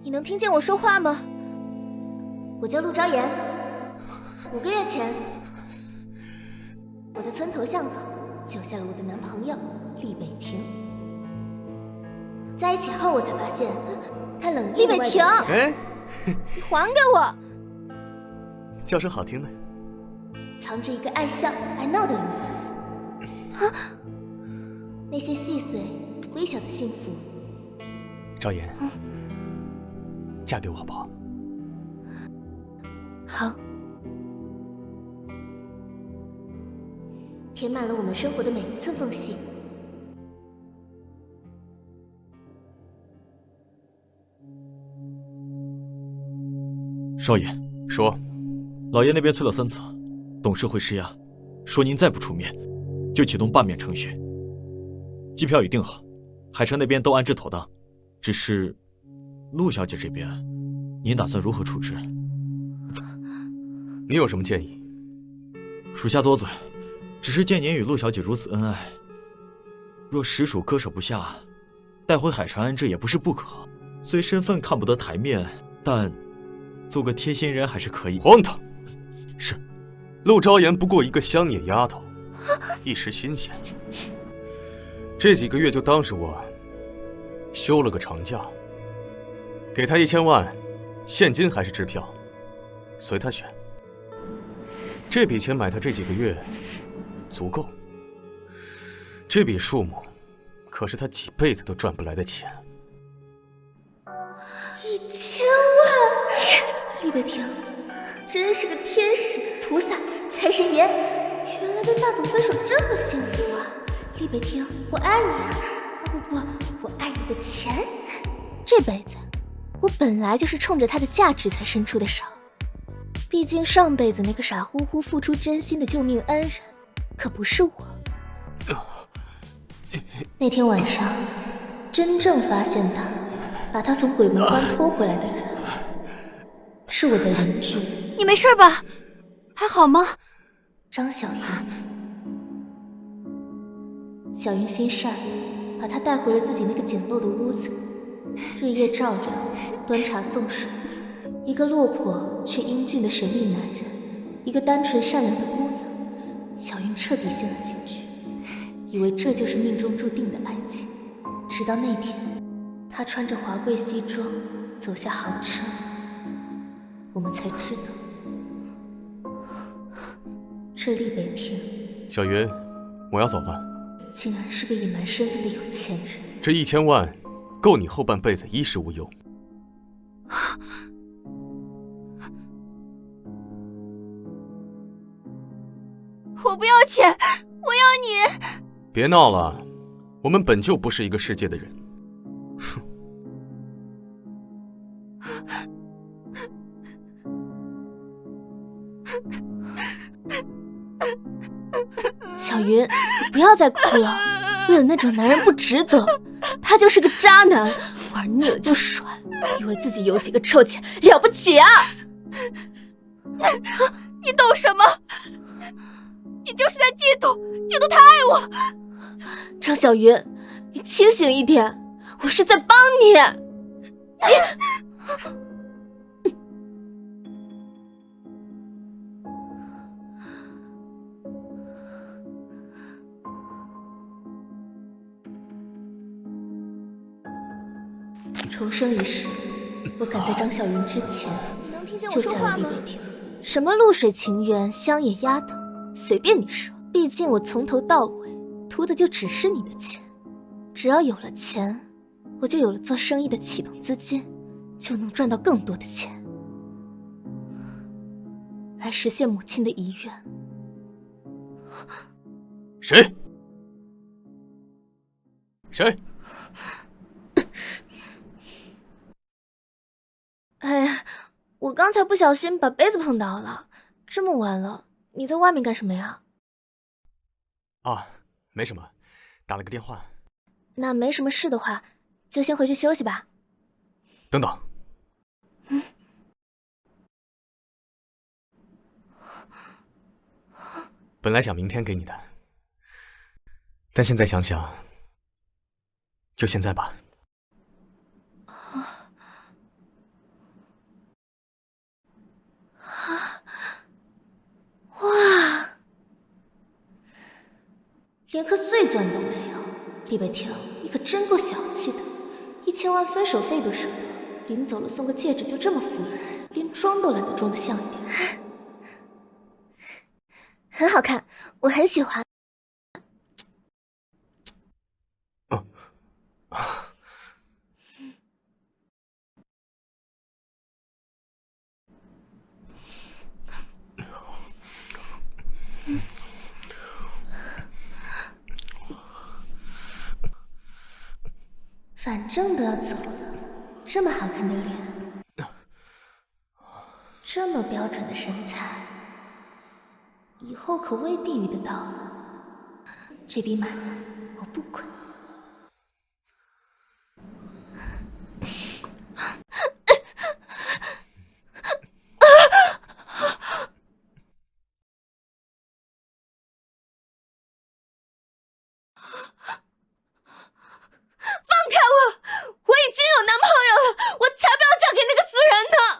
你能听见我说话吗？我叫陆昭言，5个月前，我在村头巷口救下了我的男朋友厉北庭。在一起后，我才发现他冷艳的外表下，哎，你还给我！叫声好听的，藏着一个爱笑爱闹的灵魂。啊，那些细碎微小的幸福。昭言，嫁给我好不好？好。填满了我们生活的每一寸缝隙。少爷，说，老爷那边催了3次，董事会施压，说您再不出面，就启动罢免程序。机票已订好，海城那边都安置妥当，只是陆小姐这边，您打算如何处置？你有什么建议？属下多嘴，只是见您与陆小姐如此恩爱，若实属割舍不下，带回海城安置也不是不可。虽身份看不得台面，但做个贴心人还是可以。荒唐！是，陆昭言不过一个乡野丫头，一时新鲜，这几个月就当是我休了个长假，给他1000万，现金还是支票，随他选。这笔钱买他这几个月足够，这笔数目可是他几辈子都赚不来的钱。1000万 ，yes！ 厉北庭，真是个天使、菩萨、财神爷！原来跟大总分手这么幸福啊！厉北庭，我爱你啊！不，我爱你的钱。这辈子，我本来就是冲着他的价值才伸出的手。毕竟上辈子那个傻乎乎付出真心的救命恩人，可不是我。那天晚上，真正发现他，把他从鬼门关拖回来的人，是我的邻居。你没事吧？还好吗？张小云。小云心善，把他带回了自己那个简陋的屋子，日夜照料，端茶送水。一个落魄却英俊的神秘男人，一个单纯善良的姑娘，小云彻底陷了进去，以为这就是命中注定的爱情。直到那天，他穿着华贵西装走下豪车，我们才知道，这厉北庭，小云，我要走了。竟然是个隐瞒身份的有钱人。这1000万够你后半辈子衣食无忧。我不要钱，我要你！别闹了，我们本就不是一个世界的人。哼。小云，你不要再哭了，为了那种男人不值得，他就是个渣男，玩腻了就甩，以为自己有几个臭钱了不起啊！你懂什么？你就是在嫉妒他爱我。张小云，你清醒一点，我是在帮你。重生一世，我赶在张小云之前救下了厉北庭。什么露水情缘、乡野丫头，随便你说。毕竟我从头到尾图的就只是你的钱，只要有了钱，我就有了做生意的启动资金，就能赚到更多的钱，来实现母亲的遗愿。谁？哎呀，我刚才不小心把杯子碰倒了，这么晚了，你在外面干什么呀？啊，没什么，打了个电话。那没什么事的话，就先回去休息吧。等等。本来想明天给你的，但现在想想，就现在吧。连颗碎钻都没有。厉北条，你可真够小气的，1000万分手费都舍得，临走了送个戒指就这么敷衍，连装都懒得装得像一点。很好看，我很喜欢。反正都要走了，这么好看的脸，这么标准的身材，以后可未必遇得到了。这笔买卖我不亏。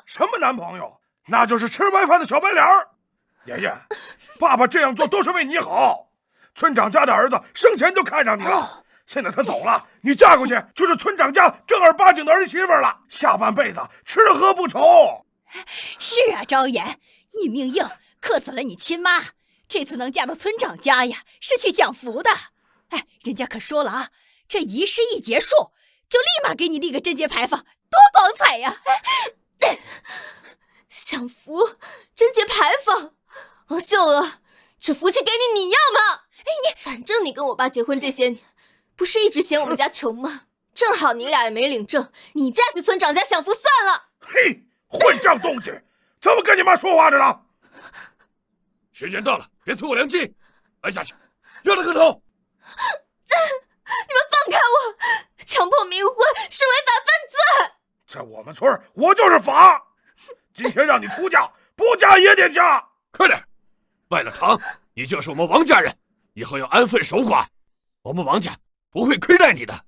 什么男朋友？那就是吃白饭的小白脸儿。爷爷，爸爸这样做都是为你好。村长家的儿子生前就看上你了，现在他走了，你嫁过去就是村长家正儿八经的儿媳妇了，下半辈子吃喝不愁。是啊，昭妍，你命硬，克死了你亲妈。这次能嫁到村长家呀，是去享福的。哎，人家可说了啊，这仪式一结束，就立马给你立个贞节牌坊，多光彩呀！享福，贞节牌坊，王秀娥，这福气给你，你要吗？哎，反正你跟我爸结婚这些年，不是一直嫌我们家穷吗？正好你俩也没领证，你嫁去村长家享福算了。嘿，混账东西，怎么跟你妈说话着呢？时间到了，别摧我良机，来下去，让他磕头。你们放开我！强迫冥婚是违法犯罪。在我们村我就是法。今天让你出嫁，不嫁也得嫁。快点，拜了堂，你就是我们王家人，以后要安分守寡，我们王家不会亏待你的。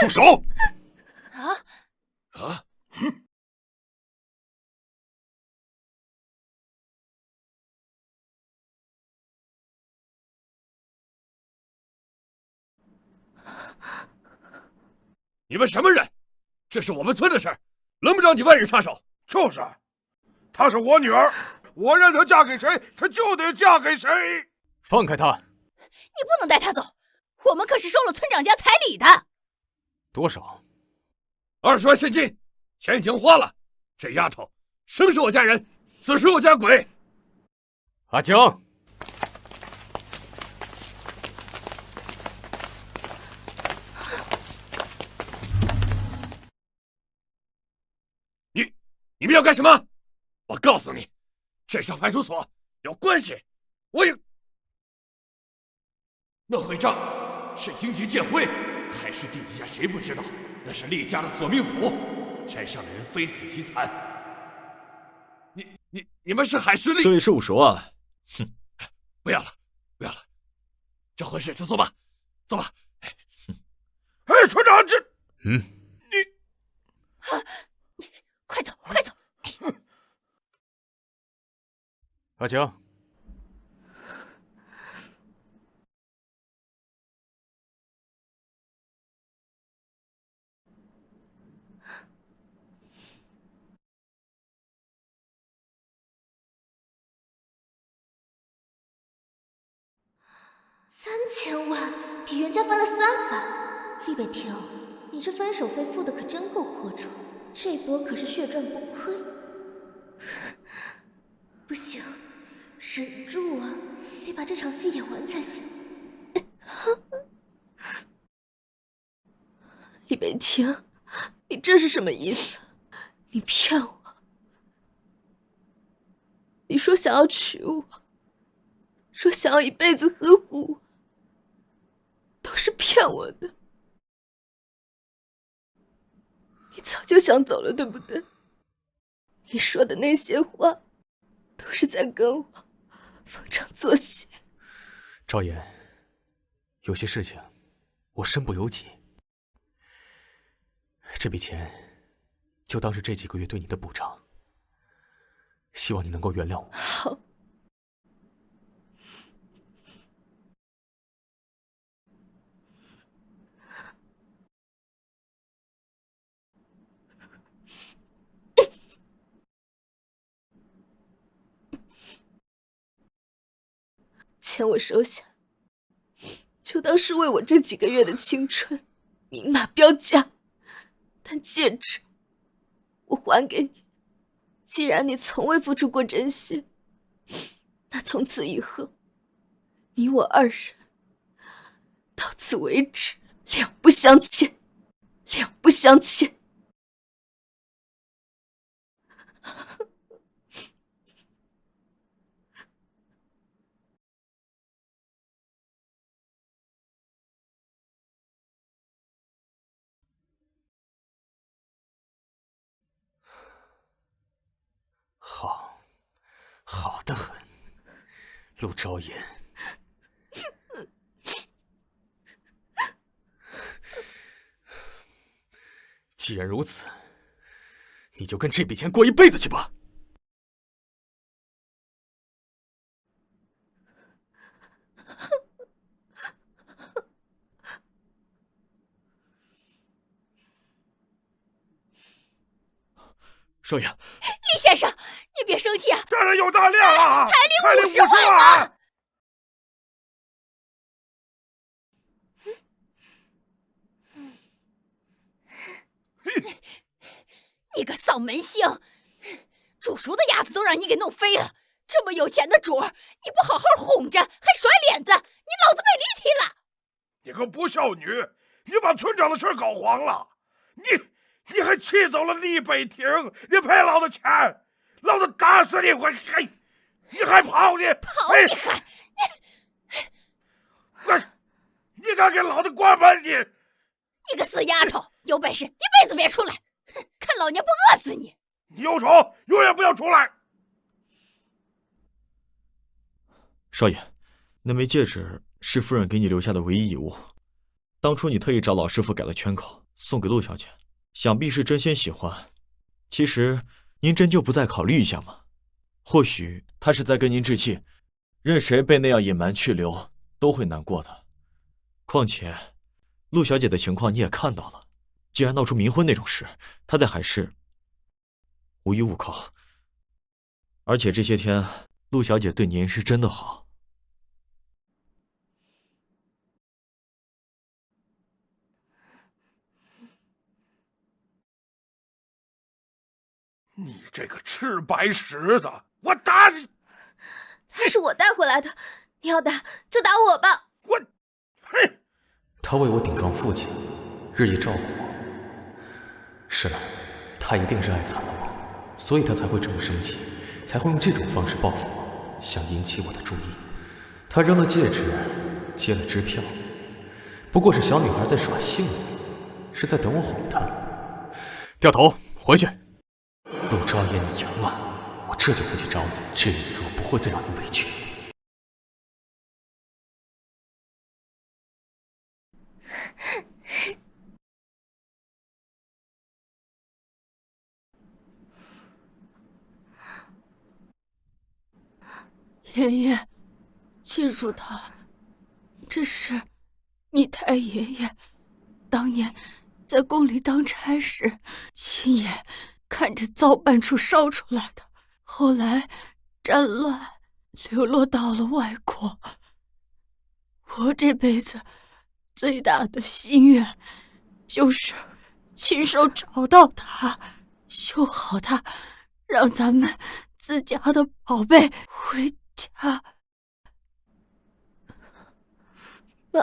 住手！啊！你们什么人？这是我们村的事儿，轮不着你外人插手。就是，她是我女儿，我让她嫁给谁，她就得嫁给谁。放开她！你不能带她走，我们可是收了村长家彩礼的。多少？20万现金，钱已经花了。这丫头生是我家人，死是我家鬼。阿江。你们要干什么？我告诉你，镇上派出所有关系，我也……那会账是金钱见灰，还是地底下谁不知道？那是厉家的索命符，山上的人非死即残。你们是海市厉？这里是50万。哼，不要了，不要了，这婚事就做吧，走吧。哎，村长，这……快走，快走！阿江，3000万，比原价翻了3番。厉北条，你这分手费付的可真够阔绰，这波可是血赚不亏。不行，忍住啊，得把这场戏演完才行。厉北条，你这是什么意思？你骗我！你说想要娶我，说想要一辈子呵护我，都是骗我的。你早就想走了，对不对？你说的那些话，都是在跟我逢场作戏。昭妍，有些事情我身不由己，这笔钱就当是这几个月对你的补偿，希望你能够原谅我。好，钱我收下，就当是为我这几个月的青春明码标价。但戒指我还给你，既然你从未付出过真心，那从此以后，你我二人到此为止，两不相欠，两不相欠。好，好得很，陆昭言。既然如此，你就跟这笔钱过一辈子去吧。少爷，厉先生，你别生气啊！大人有大量啊！彩礼50万！你个丧门星，煮熟的鸭子都让你给弄飞了。这么有钱的主儿，你不好好哄着，还甩脸子，你老子被离题了！你个不孝女，你把村长的事搞黄了！你还气走了厉北亭，你赔老子钱，老子打死你！你还跑你！跑你还！你敢给老子关门！你个死丫头，有本事一辈子别出来！看老娘不饿死你！你有种，永远不要出来！少爷，那枚戒指是夫人给你留下的唯一遗物，当初你特意找老师傅改了圈口，送给陆小姐，想必是真心喜欢。其实您真就不再考虑一下吗？或许他是在跟您置气，任谁被那样隐瞒去留都会难过的。况且陆小姐的情况你也看到了，既然闹出冥婚那种事，她在海市无依无靠，而且这些天陆小姐对您是真的好。你这个吃白食的，我打你！他是我带回来的，你要打就打我吧！嘿！他为我顶撞父亲，日夜照顾我。是了，他一定是爱惨了我，所以他才会这么生气，才会用这种方式报复我，想引起我的注意。他扔了戒指，接了支票，不过是小女孩在耍性子，是在等我哄她。掉头回去。陆昭言，你赢了，我这就回去找你。这一次我不会再让你委屈。爷爷，记住他，这是你太爷爷当年在宫里当差时亲眼看着造办处烧出来的，后来战乱流落到了外国。我这辈子最大的心愿就是亲手找到他，修好他，让咱们自家的宝贝回家。妈，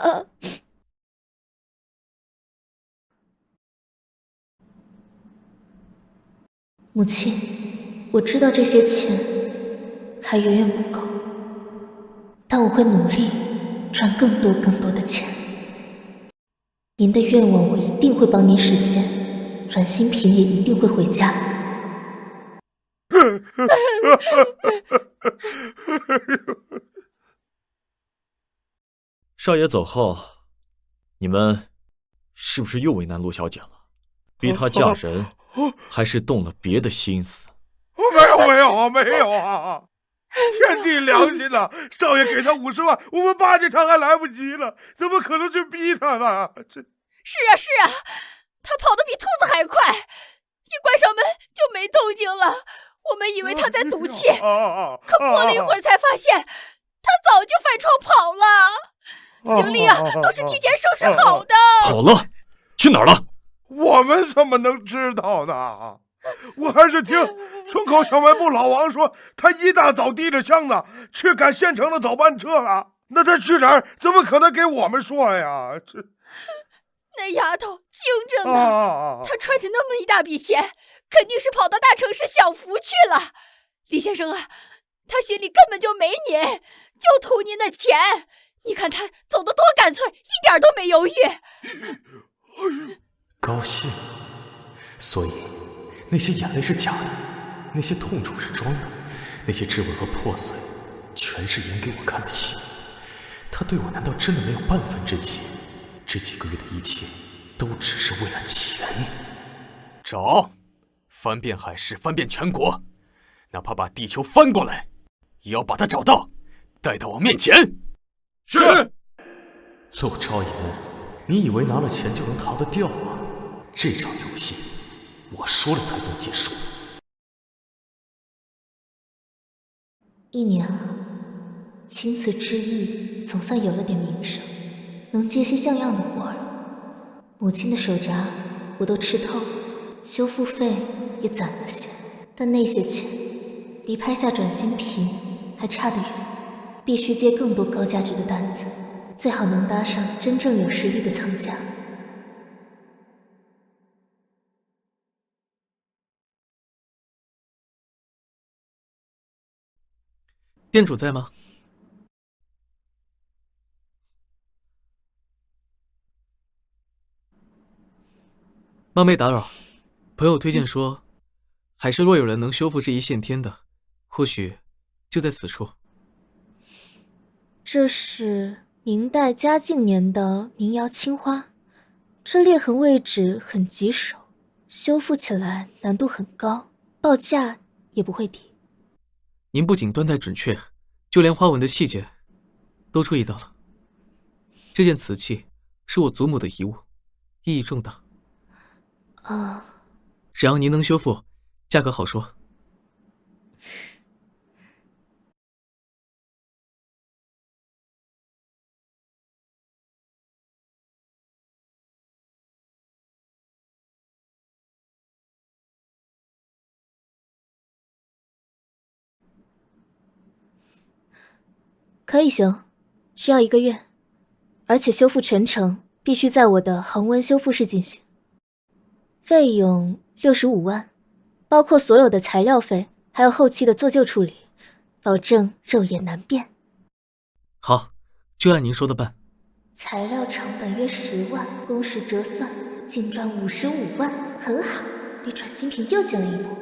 母亲，我知道这些钱还远远不够，但我会努力赚更多的钱。您的愿望我一定会帮您实现，阮新平也一定会回家。少爷走后，你们是不是又为难陆小姐了？逼她嫁人，还是动了别的心思？没有啊！天地良心呐！少爷给他50万，我们巴结他还来不及了，怎么可能去逼他呢？是啊，他跑得比兔子还快，一关上门就没动静了。我们以为他在赌气，可过了一会儿才发现，他早就翻窗跑了，行李啊都是提前收拾好的。跑了？去哪儿了？我们怎么能知道呢？我还是听村口小卖部老王说，他一大早提着箱子去赶县城的早班车了。那他去哪儿？怎么可能给我们说呀？那丫头精着呢，她赚着那么一大笔钱，肯定是跑到大城市享福去了。李先生啊，他心里根本就没您，就图您的钱。你看他走得多干脆，一点都没犹豫。高兴，所以那些眼泪是假的，那些痛楚是装的，那些质问和破碎，全是演给我看的戏。他对我难道真的没有半分真心？这几个月的一切，都只是为了钱。找，翻遍海市，翻遍全国，哪怕把地球翻过来，也要把他找到，带到我面前。是。陆昭言，你以为拿了钱就能逃得掉吗？这场游戏，我说了才算结束。1年了，青瓷志毅总算有了点名声，能接些像样的活了。母亲的手札我都吃透了，修复费也攒了些，但那些钱离拍下转新品还差得远，必须接更多高价值的单子，最好能搭上真正有实力的藏家。店主在吗？冒昧打扰，朋友推荐说，海市若有人能修复这一线天的，或许就在此处。这是明代嘉靖年的民窑青花，这裂痕位置很棘手，修复起来难度很高，报价也不会低。您不仅端带准确，就连花纹的细节都注意到了。这件瓷器是我祖母的遗物，意义重大。只要您能修复，价格好说。可以行，需要1个月，而且修复全程必须在我的恒温修复室进行。费用65万，包括所有的材料费，还有后期的做旧处理，保证肉眼难辨。好，就按您说的办。材料成本约10万，工时折算，净赚55万，很好，离转新品又近了一步。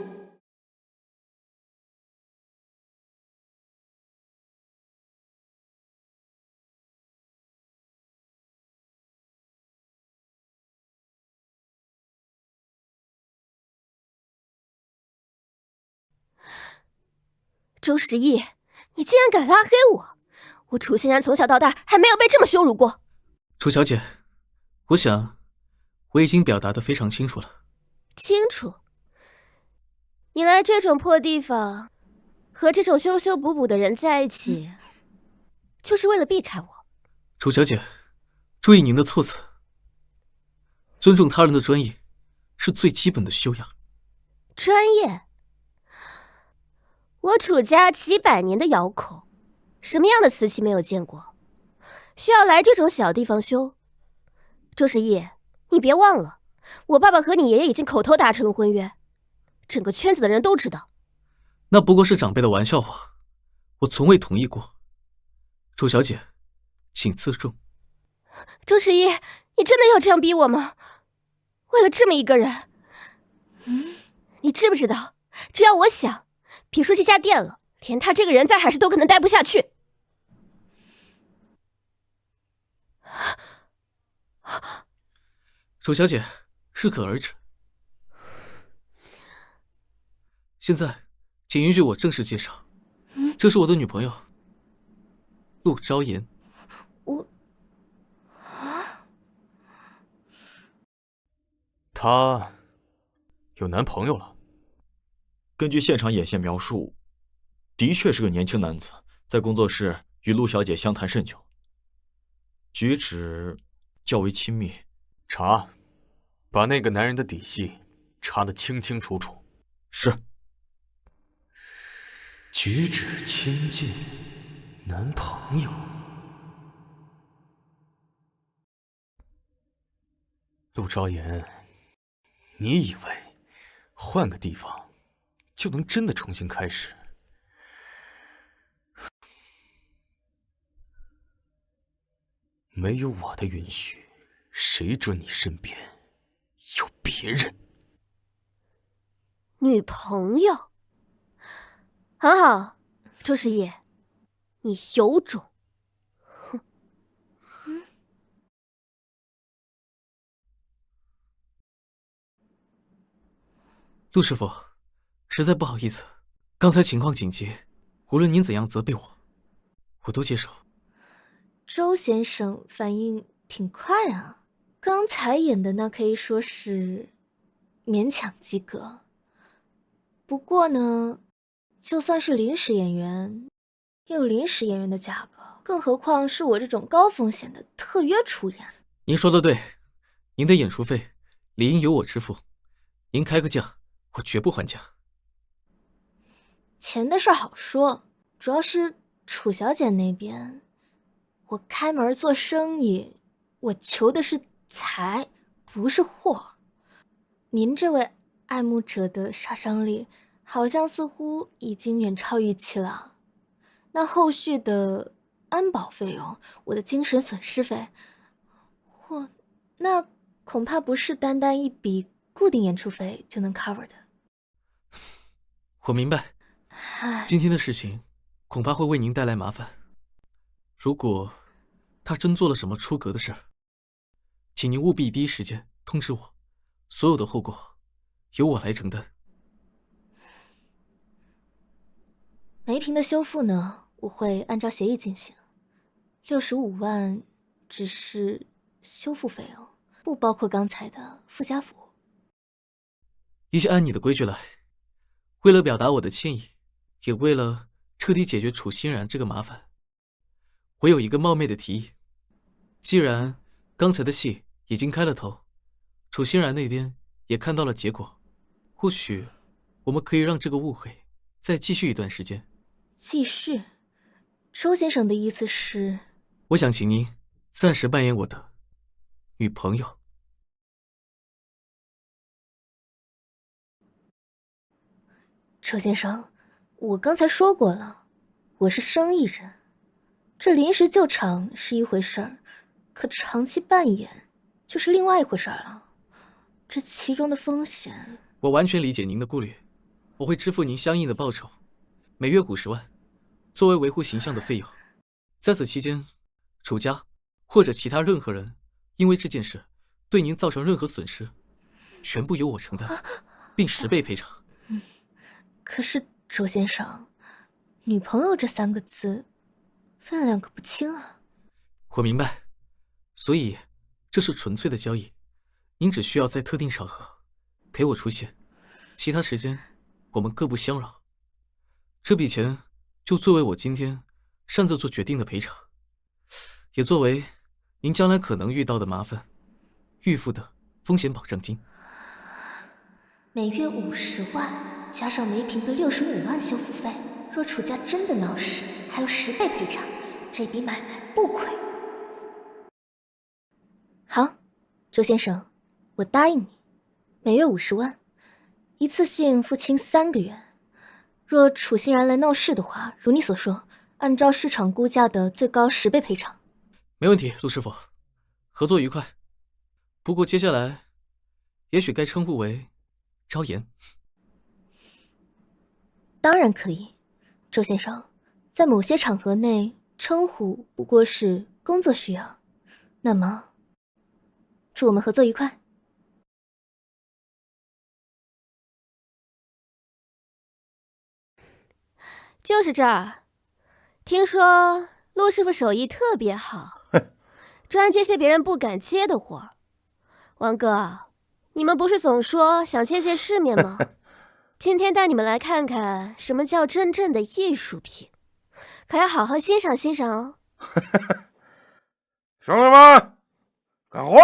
周时义，你竟然敢拉黑我！我楚欣然从小到大还没有被这么羞辱过。楚小姐，我想我已经表达得非常清楚了。清楚？你来这种破地方，和这种修修补补的人在一起，就是为了避开我。楚小姐，注意您的措辞。尊重他人的专业，是最基本的修养。专业？我楚家几百年的窑口，什么样的瓷器没有见过？需要来这种小地方修？周时义，你别忘了，我爸爸和你爷爷已经口头达成了婚约，整个圈子的人都知道。那不过是长辈的玩笑话，我从未同意过。楚小姐，请自重。周时义，你真的要这样逼我吗？为了这么一个人，你知不知道，只要我想，别说这家店了，连他这个人在海市都可能待不下去。楚小姐，适可而止。现在，请允许我正式介绍，这是我的女朋友，陆昭言。她有男朋友了？根据现场眼线描述，的确是个年轻男子，在工作室与陆小姐相谈甚久，举止较为亲密。查，把那个男人的底细查得清清楚楚。是。举止亲近，男朋友。陆昭言，你以为换个地方就能真的重新开始？没有我的允许，谁准你身边有别人？女朋友，很好，周师爷，你有种！哼，陆师傅，实在不好意思，刚才情况紧急，无论您怎样责备我都接受。周先生反应挺快啊，刚才演的那可以说是勉强及格。不过呢，就算是临时演员，也有临时演员的价格，更何况是我这种高风险的特约出演。您说的对，您的演出费理应由我支付，您开个价，我绝不还价。钱的事好说，主要是楚小姐那边，我开门做生意，我求的是财，不是货。您这位爱慕者的杀伤力，好像似乎已经远超预期了。那后续的安保费用，我的精神损失费，那恐怕不是单单一笔固定演出费就能 cover 的。我明白，今天的事情恐怕会为您带来麻烦。如果他真做了什么出格的事，请您务必第一时间通知我，所有的后果由我来承担。梅瓶的修复呢，我会按照协议进行。65万只是修复费用，不包括刚才的附加服务。一切按你的规矩来。为了表达我的歉意，也为了彻底解决楚欣然这个麻烦，我有一个冒昧的提议。既然刚才的戏已经开了头，楚欣然那边也看到了结果，或许我们可以让这个误会再继续一段时间。继续？周先生的意思是？我想请您暂时扮演我的女朋友。周先生，我刚才说过了，我是生意人，这临时救场是一回事儿，可长期扮演就是另外一回事儿了。这其中的风险，我完全理解您的顾虑，我会支付您相应的报酬，每月50万，作为维护形象的费用。在此期间，楚家或者其他任何人因为这件事对您造成任何损失，全部由我承担，并10倍赔偿。可是周先生，女朋友这3个字分量可不轻啊。我明白，所以这是纯粹的交易，您只需要在特定场合陪我出现，其他时间我们各不相扰。这笔钱就作为我今天擅自做决定的赔偿，也作为您将来可能遇到的麻烦预付的风险保障金。每月50万，加上梅瓶的65万修复费，若楚家真的闹事，还有10倍赔偿，这笔买卖不亏。好，周先生，我答应你，每月50万，一次性付清3个月。若楚欣然来闹事的话，如你所说，按照市场估价的最高10倍赔偿。没问题，陆师傅，合作愉快。不过接下来，也许该称呼为昭言。当然可以，周先生，在某些场合内，称呼不过是工作需要。那么，祝我们合作愉快。就是这儿，听说陆师傅手艺特别好，专接些别人不敢接的活。王哥，你们不是总说想见见世面吗？今天带你们来看看什么叫真正的艺术品。可要好好欣赏欣赏哦。兄弟们，干活！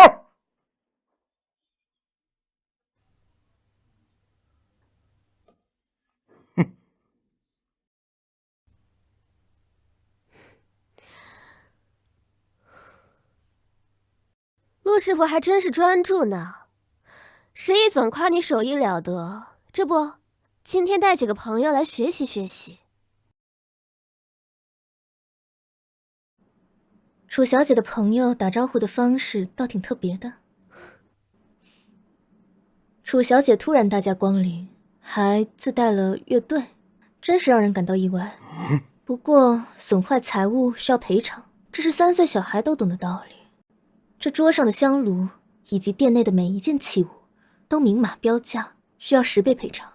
陆师傅还真是专注呢，石毅总夸你手艺了得，这不，今天带几个朋友来学习学习。楚小姐的朋友打招呼的方式倒挺特别的。楚小姐突然大驾光临，还自带了乐队，真是让人感到意外。不过损坏财物需要赔偿，这是3岁小孩都懂的道理。这桌上的香炉以及店内的每一件器物都明码标价，需要10倍赔偿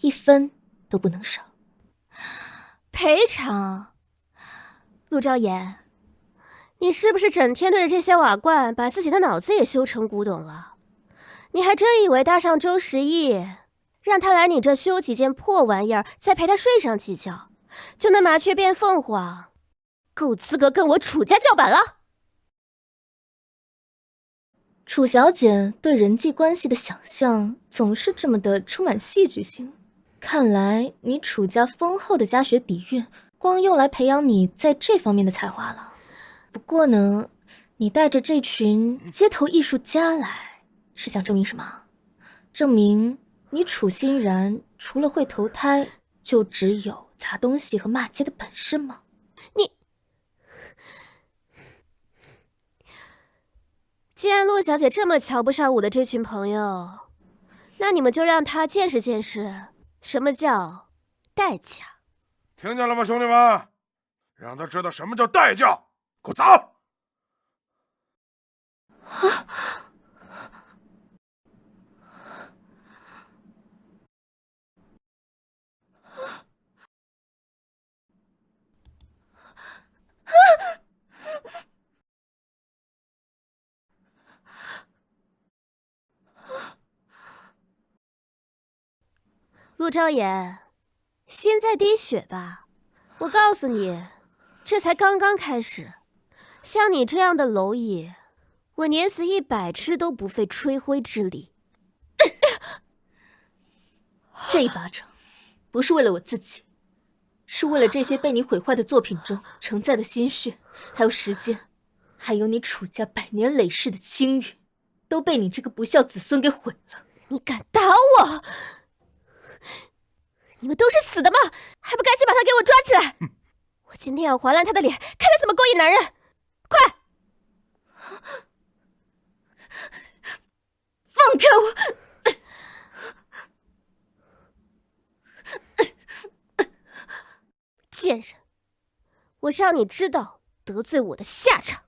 ，1分都不能少。赔偿？陆昭言，你是不是整天对着这些瓦罐，把自己的脑子也修成古董了？你还真以为搭上周时义，让他来你这修几件破玩意儿，再陪他睡上几觉，就能麻雀变凤凰，够资格跟我楚家叫板了？楚小姐对人际关系的想象总是这么的充满戏剧性，看来你楚家丰厚的家学底蕴，光用来培养你在这方面的才华了。不过呢，你带着这群街头艺术家来，是想证明什么？证明你楚欣然除了会投胎，就只有砸东西和骂街的本事吗？既然陆小姐这么瞧不上我的这群朋友，那你们就让她见识见识什么叫代价。听见了吗，兄弟们？让他知道什么叫代价！给我砸！陆昭言，心在滴血吧？我告诉你，这才刚刚开始。像你这样的蝼蚁，我碾死100只都不费吹灰之力。这一巴掌，不是为了我自己，是为了这些被你毁坏的作品中承载的心血，还有时间，还有你楚家百年累世的清誉，都被你这个不孝子孙给毁了。你敢打我？你们都是死的吗？还不赶紧把他给我抓起来！我今天要划烂他的脸，看他怎么勾引男人！快！放开我！贱人，我让你知道得罪我的下场。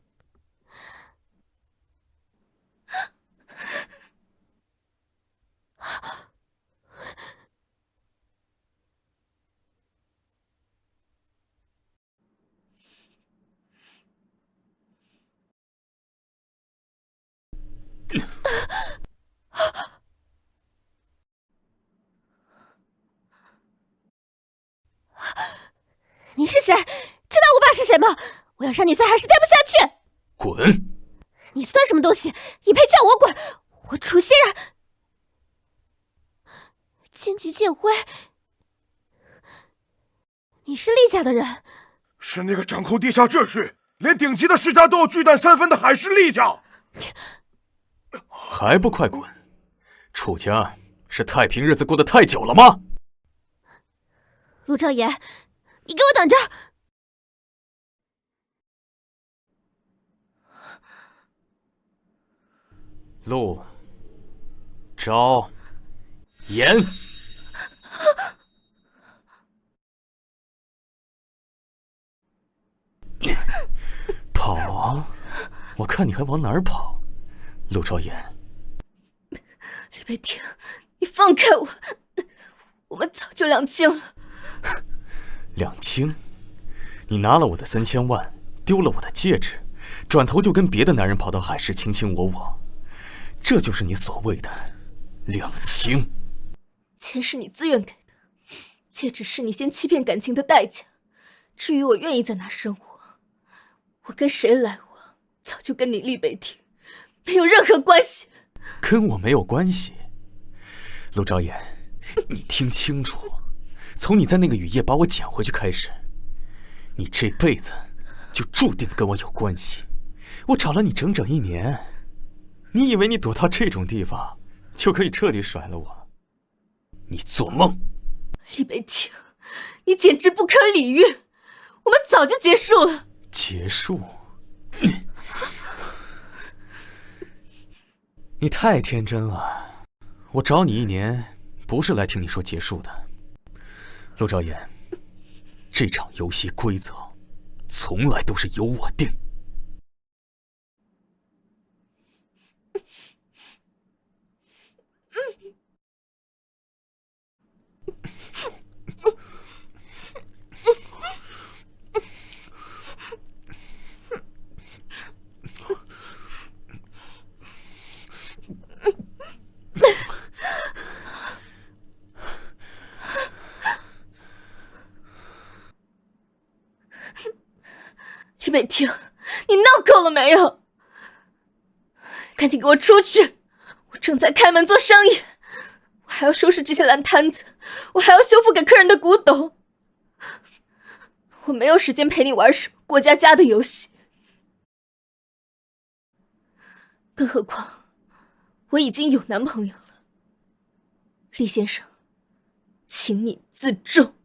你是谁？知道我爸是谁吗？我要让你再还是待不下去！滚！你算什么东西？你配叫我滚？我楚欣然，荆棘剑辉，你是厉家的人？是那个掌控地下秩序，连顶级的世家都要拒弹3分的海氏厉家。还不快滚！楚家是太平日子过得太久了吗？陆昭言，你给我等着！陆昭言，跑啊！我看你还往哪儿跑，陆昭言。李北庭，你放开我，我们早就两清了。两清？你拿了我的3000万，丢了我的戒指，转头就跟别的男人跑到海市卿卿我我，这就是你所谓的两清？钱是你自愿给的，戒指是你先欺骗感情的代价，至于我愿意在哪生活，我跟谁来往，早就跟你厉北庭没有任何关系。跟我没有关系。陆昭言，你听清楚，从你在那个雨夜把我捡回去开始，你这辈子就注定跟我有关系。我找了你整整1年，你以为你躲到这种地方就可以彻底甩了我？你做梦！厉北庭，你简直不可理喻，我们早就结束了。结束？你太天真了，我找你1年不是来听你说结束的。陆昭言，这场游戏规则从来都是由我定。厉北庭，你闹够了没有？赶紧给我出去！我正在开门做生意，我还要收拾这些烂摊子，我还要修复给客人的古董。我没有时间陪你玩什么过家家的游戏，更何况我已经有男朋友了。厉先生，请你自重，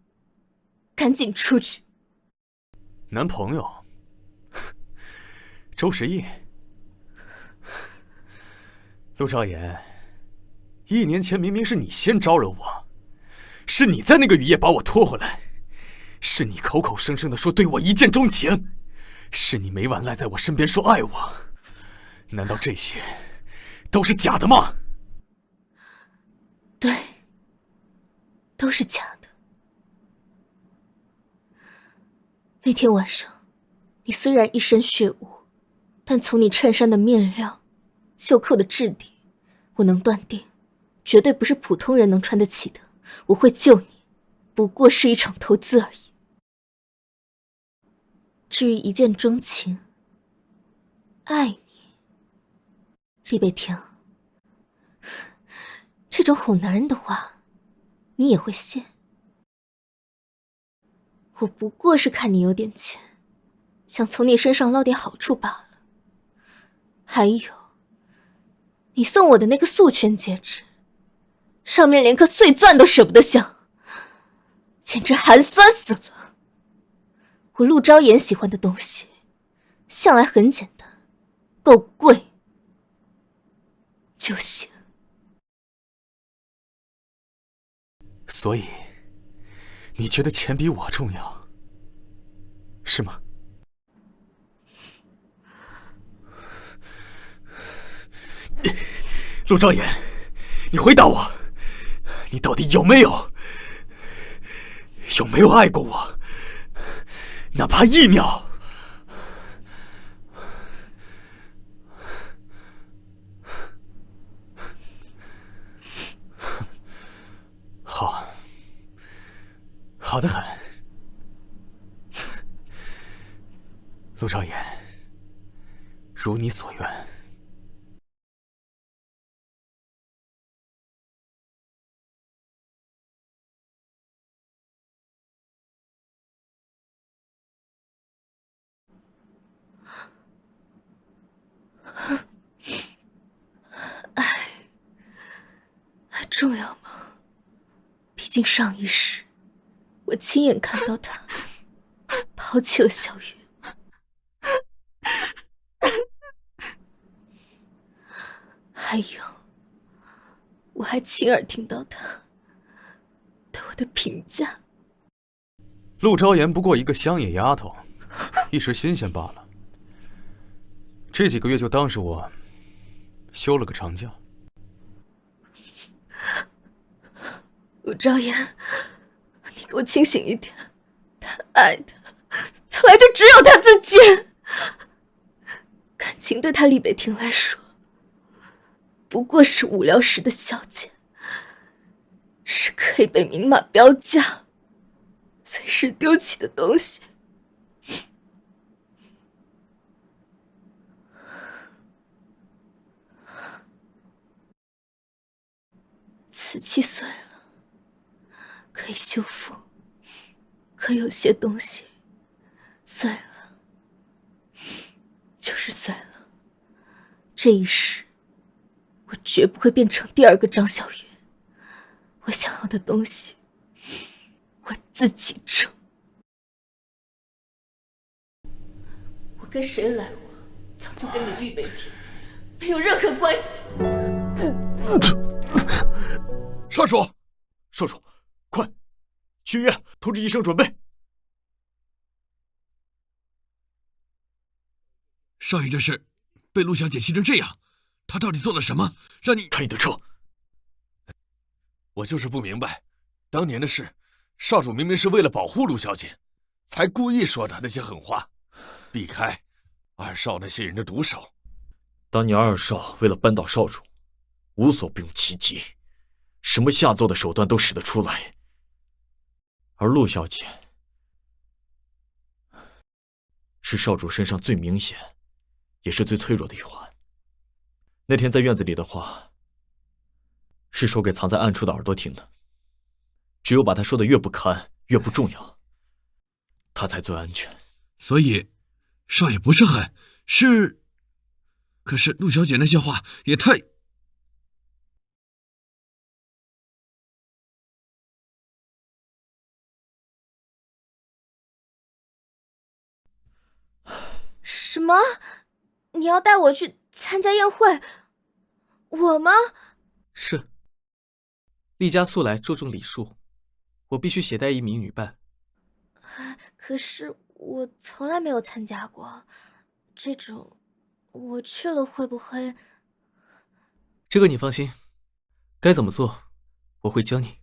赶紧出去。男朋友？周时义？陆昭言，1年前明明是你先招惹我，是你在那个雨夜把我拖回来，是你口口声声的说对我一见钟情，是你每晚赖在我身边说爱我，难道这些都是假的吗？对，都是假的。那天晚上，你虽然一身血污，但从你衬衫的面料、袖扣的质地，我能断定，绝对不是普通人能穿得起的。我会救你，不过是一场投资而已。至于一见钟情、爱你，厉北庭，这种哄男人的话，你也会信？我不过是看你有点钱，想从你身上捞点好处罢了。还有，你送我的那个素圈戒指，上面连颗碎钻都舍不得镶，简直寒酸死了。我陆昭言喜欢的东西，向来很简单，够贵就行。所以，你觉得钱比我重要，是吗？陆昭言，你回答我，你到底有没有爱过我？哪怕1秒。好，好得很。陆昭言，如你所愿。还重要吗？毕竟上一世，我亲眼看到他抛弃了小云。还有，我还亲耳听到他对我的评价。陆昭言不过一个乡野丫头，一时新鲜罢了。这几个月就当是我休了个长假。陆昭言，你给我清醒一点，他爱的从来就只有他自己。感情对他厉北庭来说，不过是无聊时的消遣，是可以被明码标价、随时丢弃的东西。瓷器碎了，可以修复，可有些东西碎了，就是碎了。这一世，我绝不会变成第二个张小云。我想要的东西，我自己挣。我跟谁来往，早就跟你绿北庭没有任何关系。少主，少主，快去医院通知医生准备。少爷这是被陆小姐气成这样，她到底做了什么，让你……开你的车。我就是不明白，当年的事，少主明明是为了保护陆小姐，才故意说的那些狠话，避开二少那些人的毒手。当年二少为了扳倒少主，无所不用其极，什么下作的手段都使得出来。而陆小姐是少主身上最明显，也是最脆弱的一环。那天在院子里的话，是说给藏在暗处的耳朵听的。只有把他说的越不堪，越不重要，他才最安全。所以，少爷不是狠，是……可是陆小姐那些话也太……什么？你要带我去参加宴会？我吗？是。厉家素来注重礼数，我必须携带一名女伴。可是我从来没有参加过这种，我去了会不会……这个你放心，该怎么做我会教你。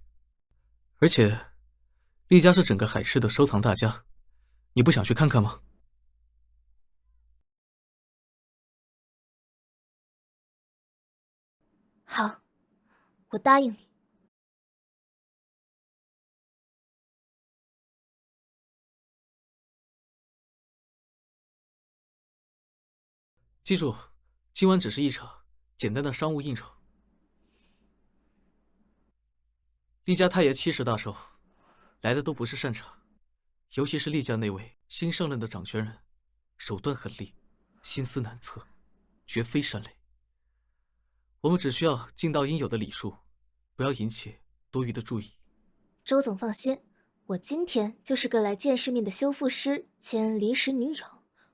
而且厉家是整个海市的收藏大家，你不想去看看吗？好，我答应你。记住，今晚只是一场简单的商务应酬。厉家太爷70大寿，来的都不是善茬，尤其是厉家那位新上任的掌权人，手段狠厉，心思难测，绝非善类。我们只需要尽到应有的礼数，不要引起多余的注意。周总放心，我今天就是个来见世面的修复师兼离石女友，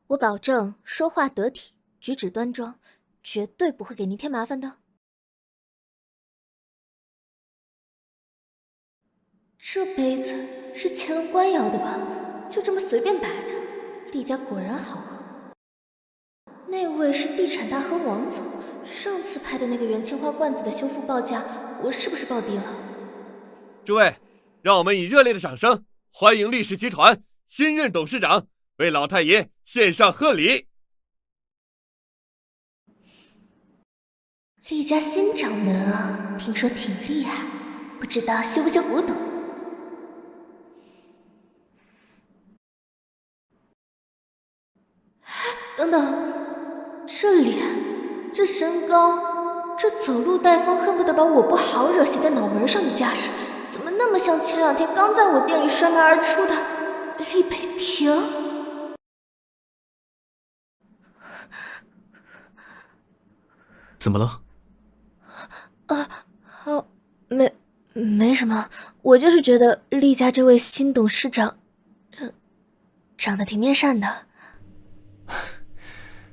我保证说话得体，举止端庄，绝对不会给您添麻烦的。这杯子是乾隆官窑的吧？就这么随便摆着，厉家果然好喝。那位是地产大亨王总，上次拍的那个元青花罐子的修复报价，我是不是报低了？诸位，让我们以热烈的掌声欢迎厉氏集团新任董事长，为老太爷献上贺礼。厉家新掌门啊，听说挺厉害，不知道修不修古董。等等，这脸，这身高，这走路带风，恨不得把我不好惹写在脑门上的架势，怎么那么像前2天刚在我店里摔门而出的厉北庭？怎么了？没什么，我就是觉得厉家这位新董事长，长得挺面善的。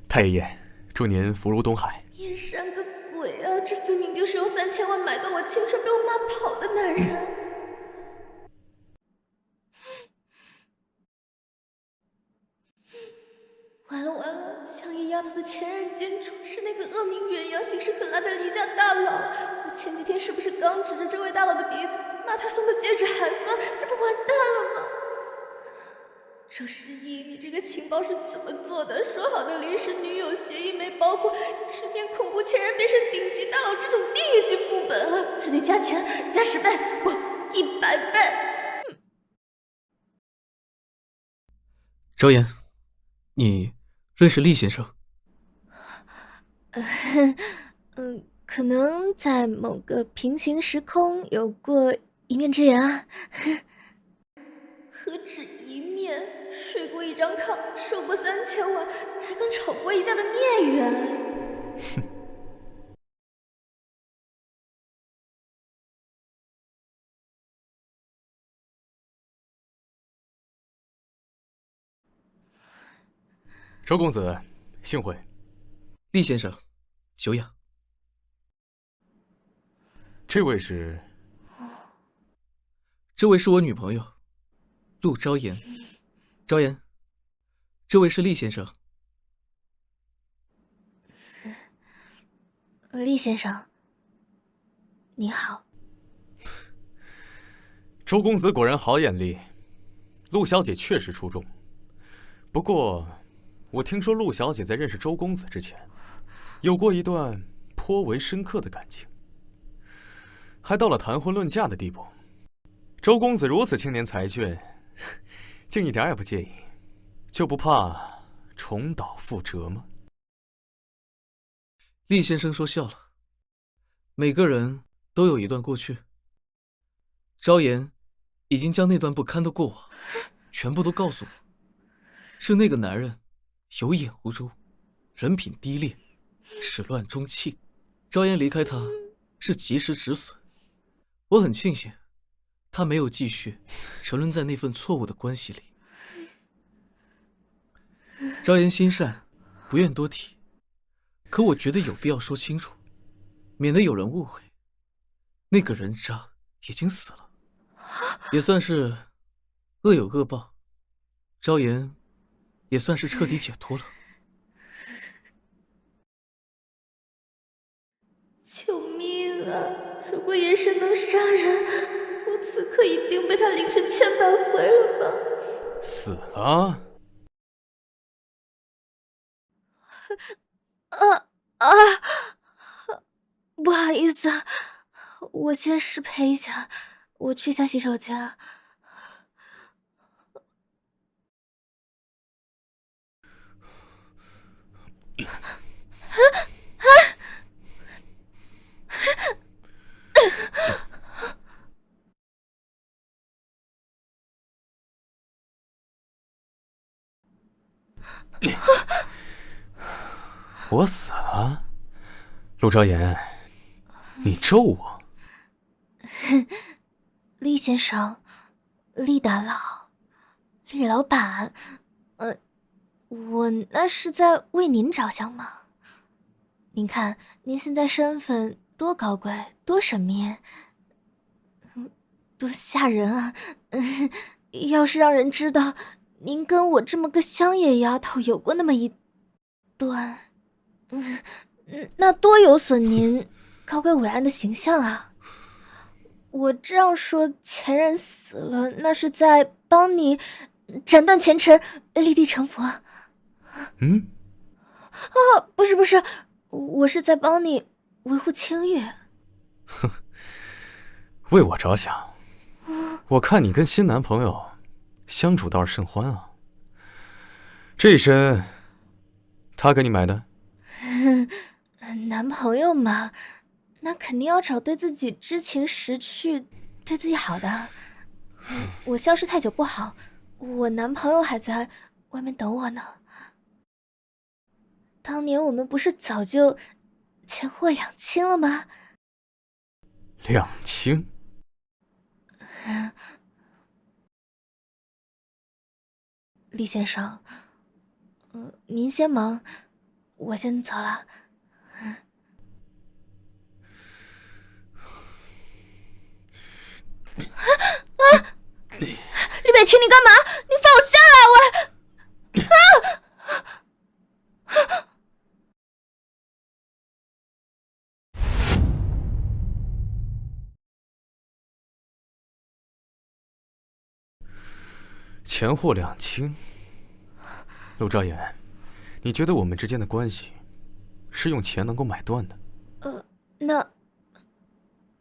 太爷爷，祝您福如东海。面善个鬼啊！这分明就是用3000万买到我青春被我骂跑的男人。完了，香叶丫头的前任奸主是那个恶名远扬、行事狠辣的厉家大佬。我前几天是不是刚指着这位大佬的鼻子骂他送的戒指寒酸？这不完蛋了吗？周时义，你这个情报是怎么做的？说好的临时女友协议没包括直面恐怖前任变身顶级大佬这种地狱级副本啊！这得加钱，加10倍，不，100倍。周岩，你认识厉先生？可能在某个平行时空有过一面之缘啊。何止一面，睡过一张炕，受过3000碗，还跟吵过一架的孽缘。周公子，幸会。厉先生，久仰。这位是？这位是我女朋友，陆昭言。昭言，这位是厉先生。厉先生，你好。周公子果然好眼力，陆小姐确实出众。不过，我听说陆小姐在认识周公子之前，有过一段颇为深刻的感情，还到了谈婚论嫁的地步。周公子如此青年才俊，竟一点也不介意，就不怕重蹈覆辙吗？厉先生说笑了，每个人都有一段过去。昭言已经将那段不堪的过往全部都告诉我，是那个男人有眼无珠，人品低劣，始乱终弃。昭言离开他是及时止损，我很庆幸他没有继续沉沦在那份错误的关系里。昭言心善，不愿多提，可我觉得有必要说清楚，免得有人误会。那个人渣已经死了，也算是恶有恶报。昭言也算是彻底解脱了。救命啊！如果眼神能杀人，我此刻一定被他凌迟千百回了吧？死了？不好意思，我先失陪一下，我去下洗手间。我死了？陆昭言，你咒我？厉先生，厉大佬，厉老板，我那是在为您着想吗？您看，您现在身份多高贵，多神秘，多吓人啊！要是让人知道您跟我这么个乡野丫头有过那么一段，那多有损您高贵伟岸的形象啊！我这样说，前任死了，那是在帮你斩断前尘，立地成佛。不是，我是在帮你维护清誉。哼，为我着想，我看你跟新男朋友相处倒是甚欢啊。这一身，他给你买的？男朋友嘛，那肯定要找对自己知情识趣、对自己好的。我消失太久不好，我男朋友还在外面等我呢。当年我们不是早就钱货两清了吗？两清？厉先生，您先忙，我先走了。李北婷，你干嘛？你放我下来！钱货两清。陆昭言，你觉得我们之间的关系是用钱能够买断的？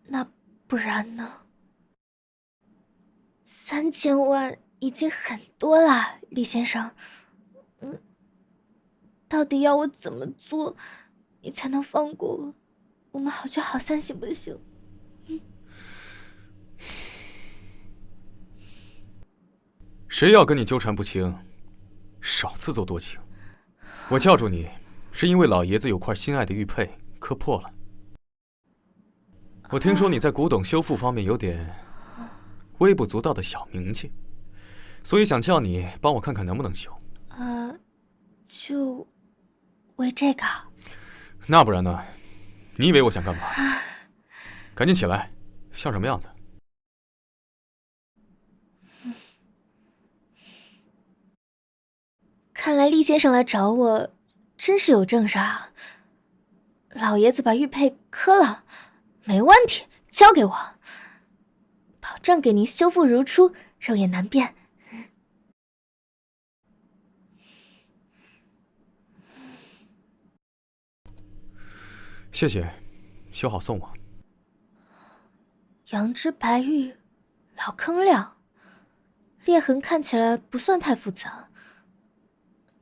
那不然呢？3000万已经很多了，厉先生。到底要我怎么做，你才能放过我？我们好聚好散行不行？谁要跟你纠缠不清，少自作多情。我叫住你，是因为老爷子有块心爱的玉佩磕破了。我听说你在古董修复方面有点微不足道的小名气，所以想叫你帮我看看能不能修。就为这个？那不然呢？你以为我想干嘛？赶紧起来，像什么样子？看来厉先生来找我，真是有正事啊。老爷子把玉佩磕了，没问题，交给我，保证给您修复如初，肉眼难辨。谢谢，修好送我。羊脂白玉，老坑亮，裂痕看起来不算太复杂，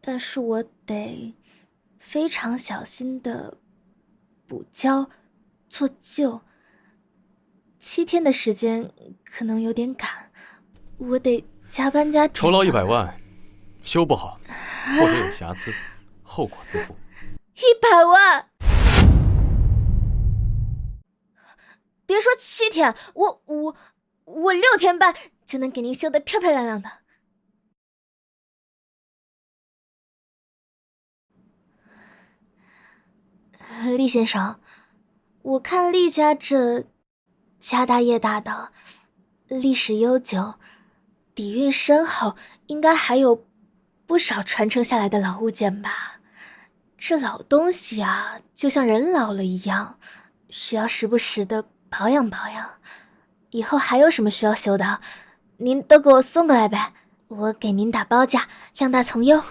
但是我得非常小心的补胶做旧。7天的时间可能有点赶，我得加班加点。酬劳100万，修不好或者有瑕疵，后果自负。100万！别说7天，我6天半就能给您修得漂漂亮亮的。厉先生，我看厉家这家大业大的，历史悠久，底蕴深厚，应该还有不少传承下来的老物件吧？这老东西啊，就像人老了一样，需要时不时的保养保养。以后还有什么需要修的，您都给我送过来呗，我给您打包价，量大从优。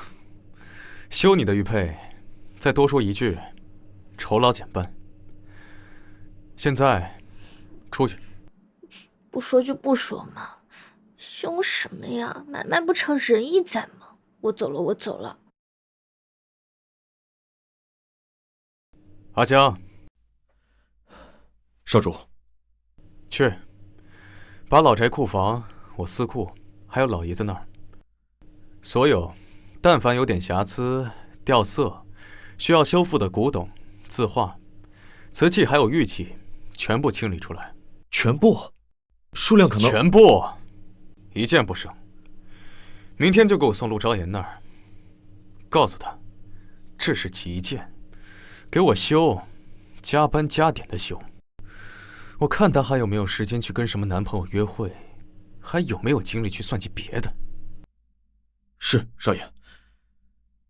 修你的玉佩，再多说一句，酬劳减半。现在出去。不说就不说嘛，凶什么呀？买卖不成仁义在吗？我走了，我走了。阿江，少主，去把老宅库房、我私库还有老爷子那儿，所有但凡有点瑕疵、掉色、需要修复的古董、字画、瓷器还有玉器，全部清理出来。全部？数量可能……全部，一件不剩。明天就给我送陆昭言那儿，告诉他，这是急件，给我修，加班加点的修。我看他还有没有时间去跟什么男朋友约会，还有没有精力去算计别的。是，少爷。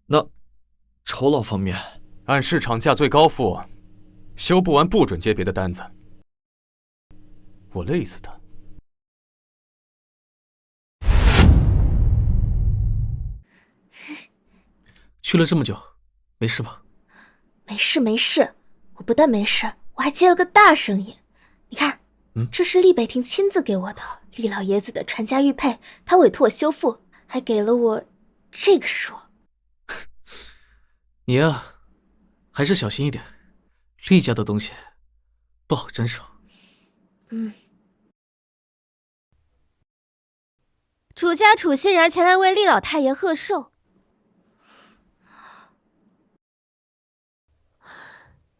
那酬劳方面，按市场价最高付，修不完不准接别的单子。我累死他。去了这么久，没事吧？没事没事，我不但没事，我还接了个大生意。你看，这是厉北庭亲自给我的厉老爷子的传家玉佩，他委托我修复，还给了我这个书。你呀，还是小心一点，厉家的东西不好珍守。主家楚欣然前来为厉老太爷贺寿。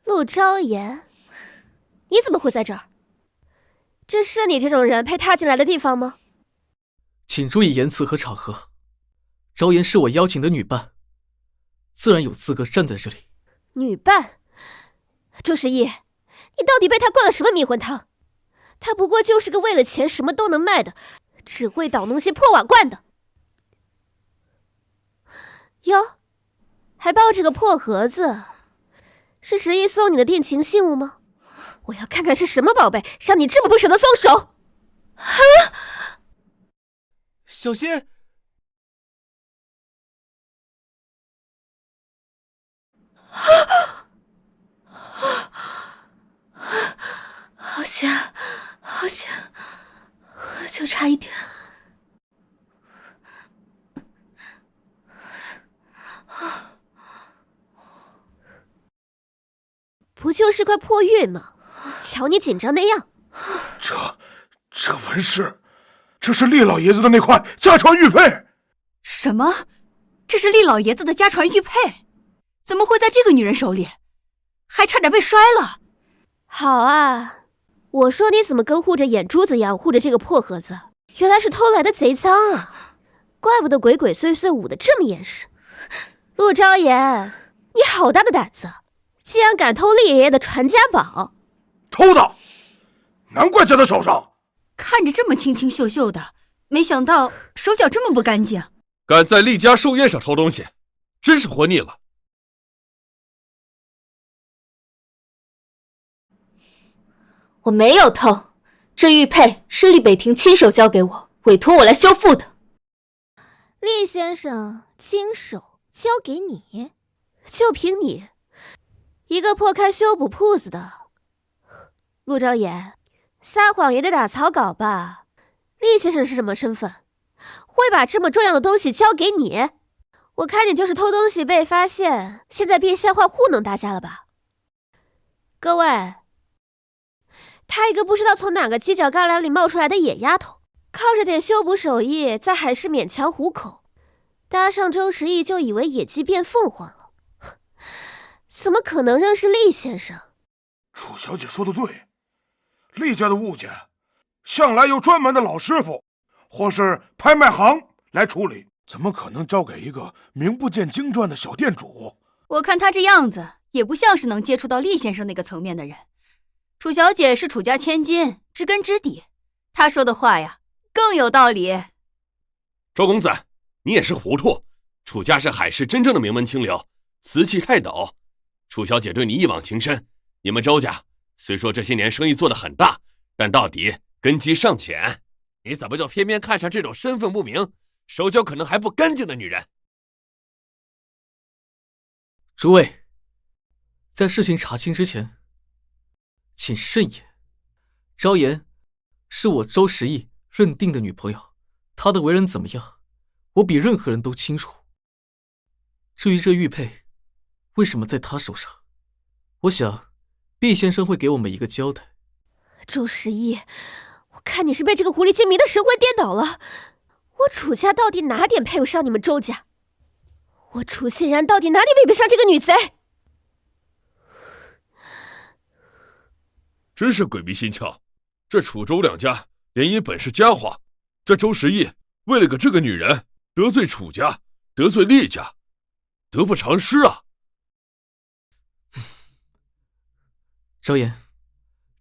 陆昭言，你怎么会在这儿？这是你这种人配踏进来的地方吗？请注意言辞和场合。昭言是我邀请的女伴，自然有资格站在这里。女伴？周十一，你到底被他灌了什么迷魂汤？他不过就是个为了钱什么都能卖的，只会捣弄些破瓦罐的。哟，还抱着个破盒子，是十一送你的定情信物吗？我要看看是什么宝贝，让你这么不舍得松手！小心！好险，好险，就差一点。不就就是块破玉嘛，瞧你紧张那样。这纹饰，这是厉老爷子的那块家传玉佩。什么？这是厉老爷子的家传玉佩？怎么会在这个女人手里？还差点被摔了。好啊，我说你怎么跟护着眼珠子一样护着这个破盒子？原来是偷来的贼赃啊！怪不得鬼鬼祟祟捂得这么严实。陆昭言，你好大的胆子，竟然敢偷厉爷爷的传家宝！偷的，难怪在他手上。看着这么清清秀秀的，没想到手脚这么不干净。敢在厉家寿宴上偷东西，真是活腻了。我没有偷，这玉佩是厉北庭亲手交给我，委托我来修复的。厉先生亲手交给你，就凭你一个破开修补铺子的？陆昭言，撒谎也得打草稿吧？厉先生是什么身份？会把这么重要的东西交给你？我看你就是偷东西被发现，现在变瞎话糊弄大家了吧？各位，她一个不知道从哪个犄角旮旯里冒出来的野丫头，靠着点修补手艺，在海市勉强糊口，搭上周时义就以为野鸡变凤凰了，怎么可能认识厉先生？楚小姐说的对，厉家的物件向来由专门的老师傅或是拍卖行来处理，怎么可能交给一个名不见经传的小店主？我看他这样子也不像是能接触到厉先生那个层面的人。楚小姐是楚家千金，知根知底，她说的话呀更有道理。周公子，你也是糊涂，楚家是海市真正的名门清流，瓷器泰斗。楚小姐对你一往情深，你们周家虽说这些年生意做得很大，但到底根基尚浅。你怎么就偏偏看上这种身份不明、手脚可能还不干净的女人？诸位，在事情查清之前，请慎言。昭言是我周时义认定的女朋友，她的为人怎么样，我比任何人都清楚。至于这玉佩为什么在她手上，我想毕先生会给我们一个交代。周时义，我看你是被这个狐狸精迷得神魂颠倒了。我楚家到底哪点配不上你们周家？我楚欣然到底哪里配不上这个女贼？真是鬼迷心窍，这楚周两家联姻本是佳话，这周时义为了个这个女人得罪楚家，得罪厉家，得不偿失啊！昭言，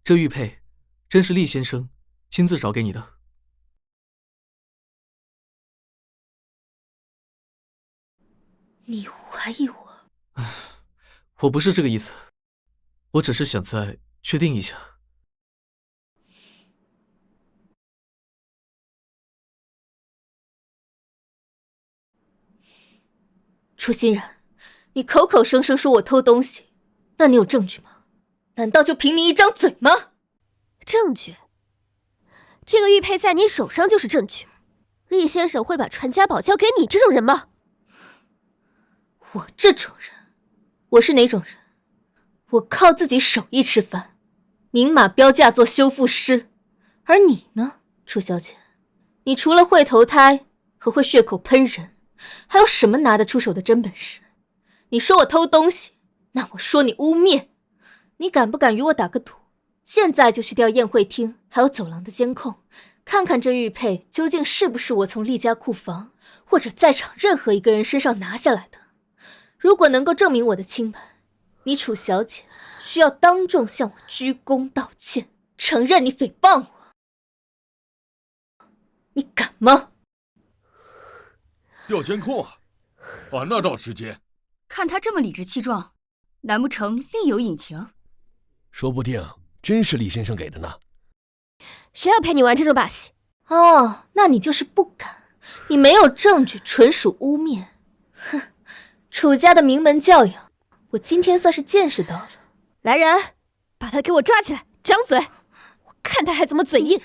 这玉佩真是厉先生亲自找给你的？你怀疑我？我不是这个意思，我只是想再确定一下。楚欣然，你口口声声说我偷东西，那你有证据吗？难道就凭你一张嘴吗？证据？这个玉佩在你手上就是证据。厉先生会把传家宝交给你这种人吗？我这种人？我是哪种人？我靠自己手艺吃饭，明码标价做修复师。而你呢，楚小姐？你除了会投胎和会血口喷人，还有什么拿得出手的真本事？你说我偷东西，那我说你污蔑。你敢不敢与我打个赌？现在就去调宴会厅还有走廊的监控，看看这玉佩究竟是不是我从厉家库房或者在场任何一个人身上拿下来的。如果能够证明我的清白，你楚小姐需要当众向我鞠躬道歉，承认你诽谤我。你敢吗？调监控啊！那倒直接。看他这么理直气壮，难不成另有隐情？说不定真是厉先生给的呢。谁要陪你玩这种把戏？哦，那你就是不敢，你没有证据，纯属污蔑。哼，楚家的名门教养，我今天算是见识到了。来人，把他给我抓起来，张嘴，我看他还怎么嘴硬。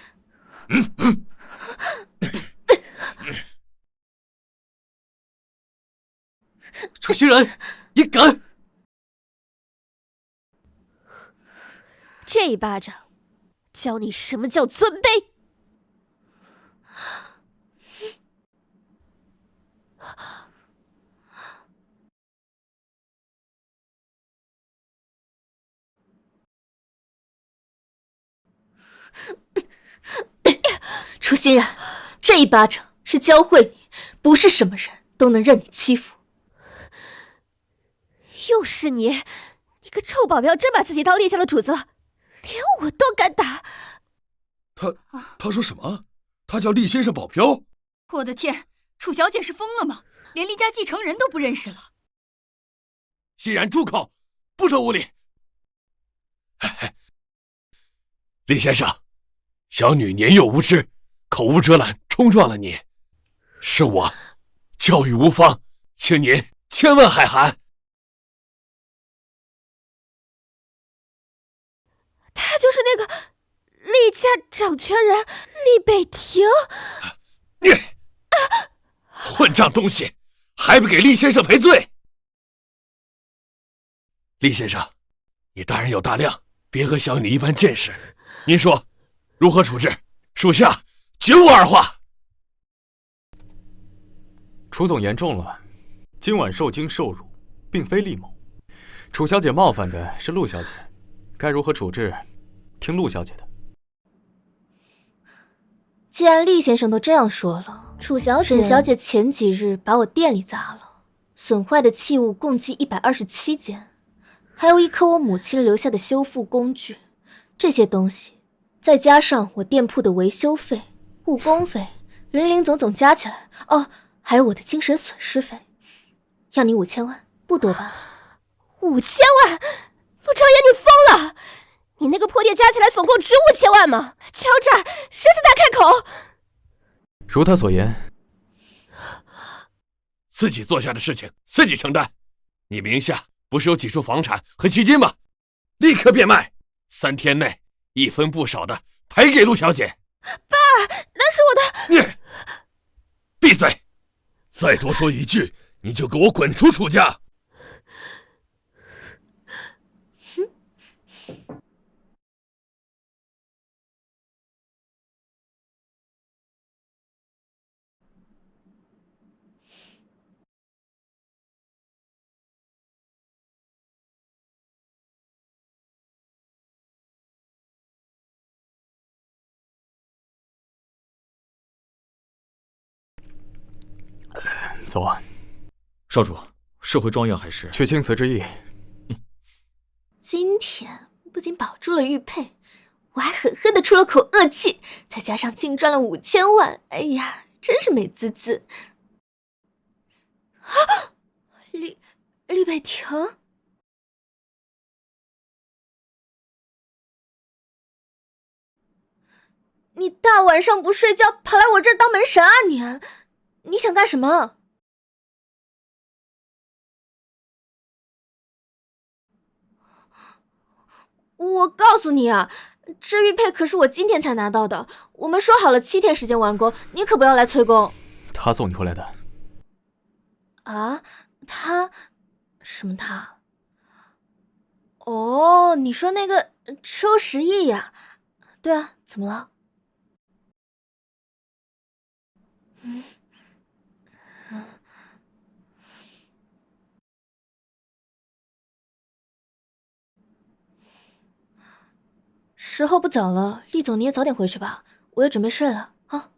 楚欣然，你敢！这一巴掌，教你什么叫尊卑。楚欣然，这一巴掌是教会你，不是什么人都能任你欺负。又是你，你个臭保镖，真把自己当立下的主子了，连我都敢打。他说什么？他叫厉先生保镖？我的天，楚小姐是疯了吗？连厉家继承人都不认识了。欣然，住口，不得无礼。厉先生，小女年幼无知，口无遮拦，冲撞了你，是我教育无方，请您千万海涵。他就是那个厉家掌权人厉北庭。你混账东西，还不给厉先生赔罪！厉先生，你大人有大量，别和小女一般见识。您说如何处置？属下绝无二话。楚总言重了，今晚受惊受辱，并非厉某。楚小姐冒犯的是陆小姐，该如何处置，听陆小姐的。既然厉先生都这样说了，沈小姐前几日把我店里砸了，损坏的器物共计127件，还有一颗我母亲留下的修复工具。这些东西再加上我店铺的维修费、误工费，零总总加起来，哦，还有我的精神损失费，要你5000万，不多吧？5000万？陆朝言，你疯了！你那个破店加起来总共值5000万吗？敲诈，狮子大开口！如他所言，自己做下的事情自己承担。你名下不是有几处房产和基金吗？立刻变卖，3天内一分不少的赔给陆小姐。爸，那是我的。你闭嘴！再多说一句，你就给我滚出楚家！走啊，少主，是回庄园还是？去青瓷之意。今天不仅保住了玉佩，我还狠狠的出了口恶气，再加上净赚了5000万，哎呀，真是美滋滋。啊，厉北庭，你大晚上不睡觉跑来我这儿当门神啊你想干什么？我告诉你啊，这玉佩可是我今天才拿到的，我们说好了7天时间完工，你可不要来催工。他送你回来的。啊？他？什么他？哦，你说那个周时义呀？对啊，怎么了？时候不早了，厉总你也早点回去吧，我也准备睡了啊。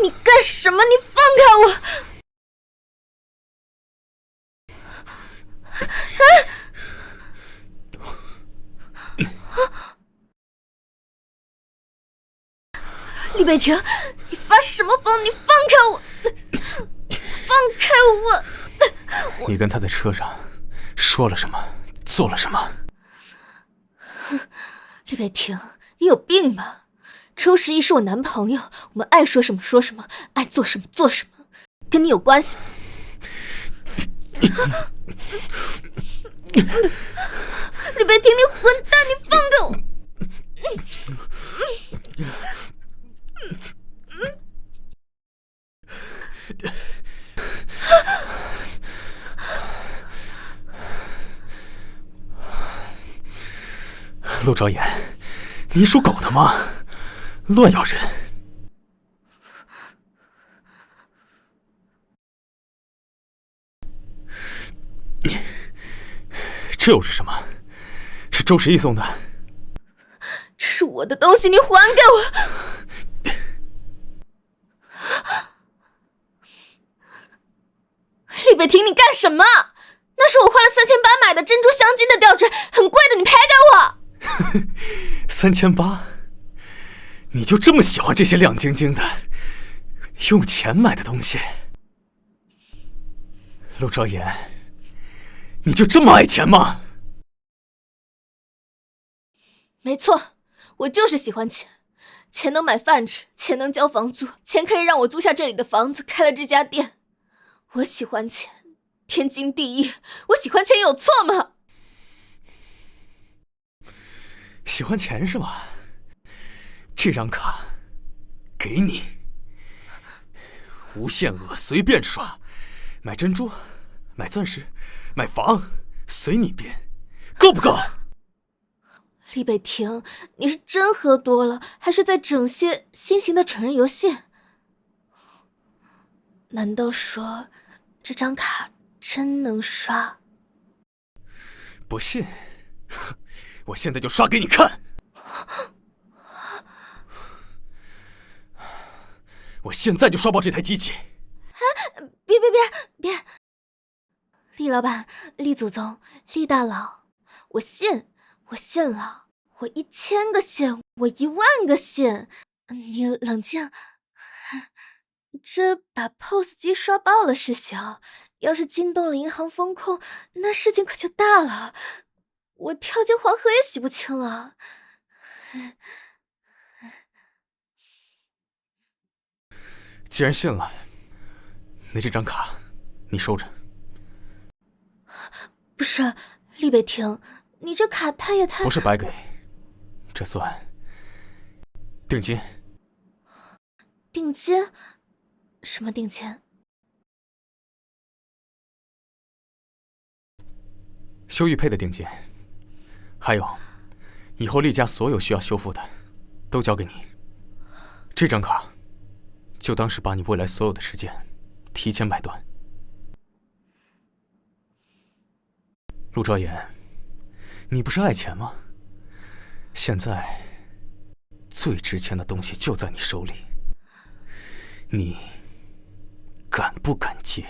你干什么？你放开我！厉北庭，你发什么疯？你放开我！放开我！你跟他在车上说了什么？做了什么？厉北庭，你有病吧？周时义是我男朋友，我们爱说什么说什么，爱做什么做什么，跟你有关系吗？厉北庭，你混蛋！你放开我！陆昭言，你属狗的吗？乱咬人！这又是什么？是周十一送的？这是我的东西，你还给我！厉北亭，你干什么？那是我花了3800买的珍珠镶金的吊坠，很贵的，你赔给我！3800？你就这么喜欢这些亮晶晶的、用钱买的东西？陆昭言，你就这么爱钱吗？没错，我就是喜欢钱。钱能买饭吃，钱能交房租，钱可以让我租下这里的房子，开了这家店。我喜欢钱，天经地义。我喜欢钱有错吗？喜欢钱是吧？这张卡给你，无限额随便刷，买珍珠，买钻石，买房，随你便，够不够？厉北亭，你是真喝多了，还是在整些新型的成人游戏？难道说这张卡真能刷？不信，我现在就刷给你看。我现在就刷爆这台机器！别！厉老板、厉祖宗、厉大佬，我信了，我1000个信，我10000个信。你冷静，这把 POS 机刷爆了是小，要是惊动了银行风控，那事情可就大了，我跳进黄河也洗不清了。既然信了，那这张卡你收着。不是，厉北亭，你这卡太……不是白给，这算定金。定金？什么定金？修玉佩的定金，还有以后厉家所有需要修复的，都交给你。这张卡就当是把你未来所有的时间提前买断。陆昭言，你不是爱钱吗？现在最值钱的东西就在你手里，你敢不敢接？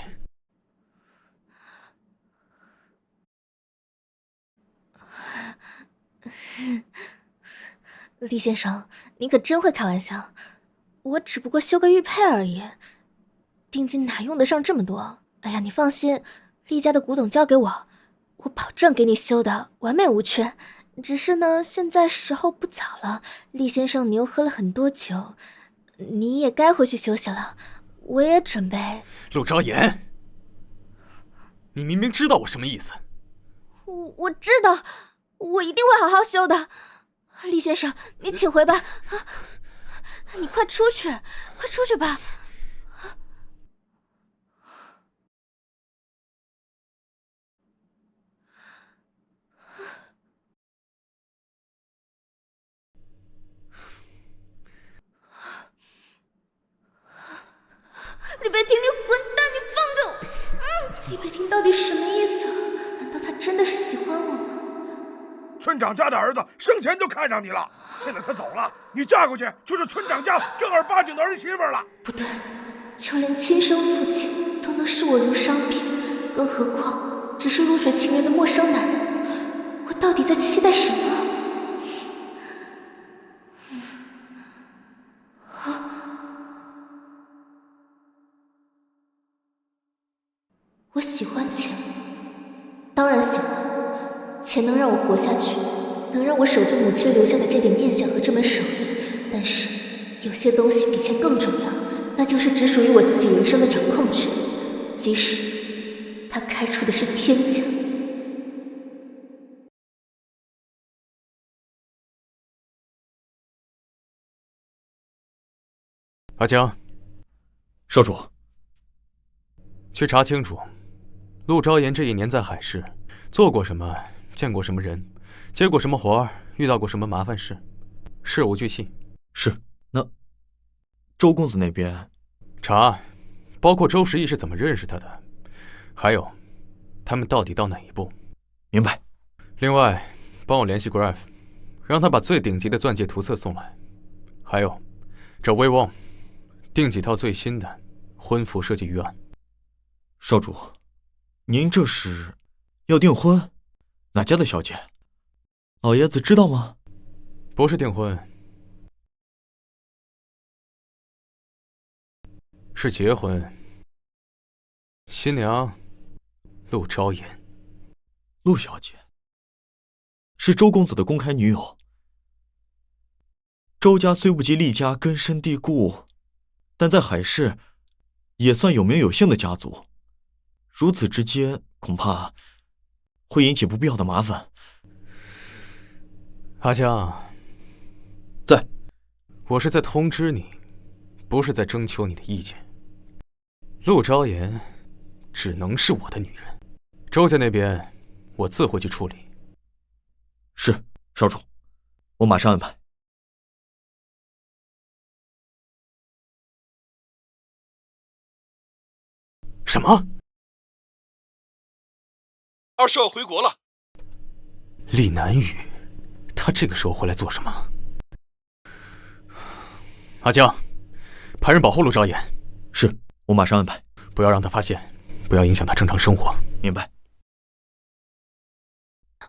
厉先生，你可真会开玩笑。我只不过修个玉佩而已，定金哪用得上这么多？哎呀，你放心，厉家的古董交给我，我保证给你修的完美无缺。只是呢，现在时候不早了，厉先生你又喝了很多酒，你也该回去休息了。我也准备。陆昭言，你明明知道我什么意思。我知道，我一定会好好修的。厉先生，你请回吧。你快出去吧。厉北亭，你混蛋，你放给我！厉北亭到底什么意思？难道他真的是喜欢我吗？村长家的儿子生前就看上你了，现在他走了，你嫁过去就是村长家正儿八经的儿媳妇了。不对，就连亲生父亲都能视我如商品，更何况只是露水情缘的陌生男人呢？我到底在期待什么？我喜欢钱，当然喜欢。钱能让我活下去，能让我守住母亲留下的这点念想和这门手艺。但是，有些东西比钱更重要，那就是只属于我自己人生的掌控权，即使它开出的是天价。阿江，少主，去查清楚，陆昭言这一年在海市做过什么，见过什么人，接过什么活儿，遇到过什么麻烦事，事无巨细。是。那周公子那边查，包括周时义是怎么认识他的，还有他们到底到哪一步。明白。另外，帮我联系 Graf， 让他把最顶级的钻戒图册送来。还有，找魏旺订几套最新的婚服设计预案。少主，您这是要订婚？哪家的小姐？老爷子知道吗？不是订婚，是结婚。新娘陆昭言。陆小姐是周公子的公开女友。周家虽不及厉家根深蒂固，但在海市也算有名有姓的家族。如此直接，恐怕会引起不必要的麻烦。阿江，在。我是在通知你，不是在征求你的意见。陆昭言只能是我的女人，周家那边我自会去处理。是，少主，我马上安排。什么？二少回国了。厉南雨，他这个时候回来做什么？阿江，派人保护陆昭言。是，我马上安排。不要让他发现，不要影响他正常生活。明白。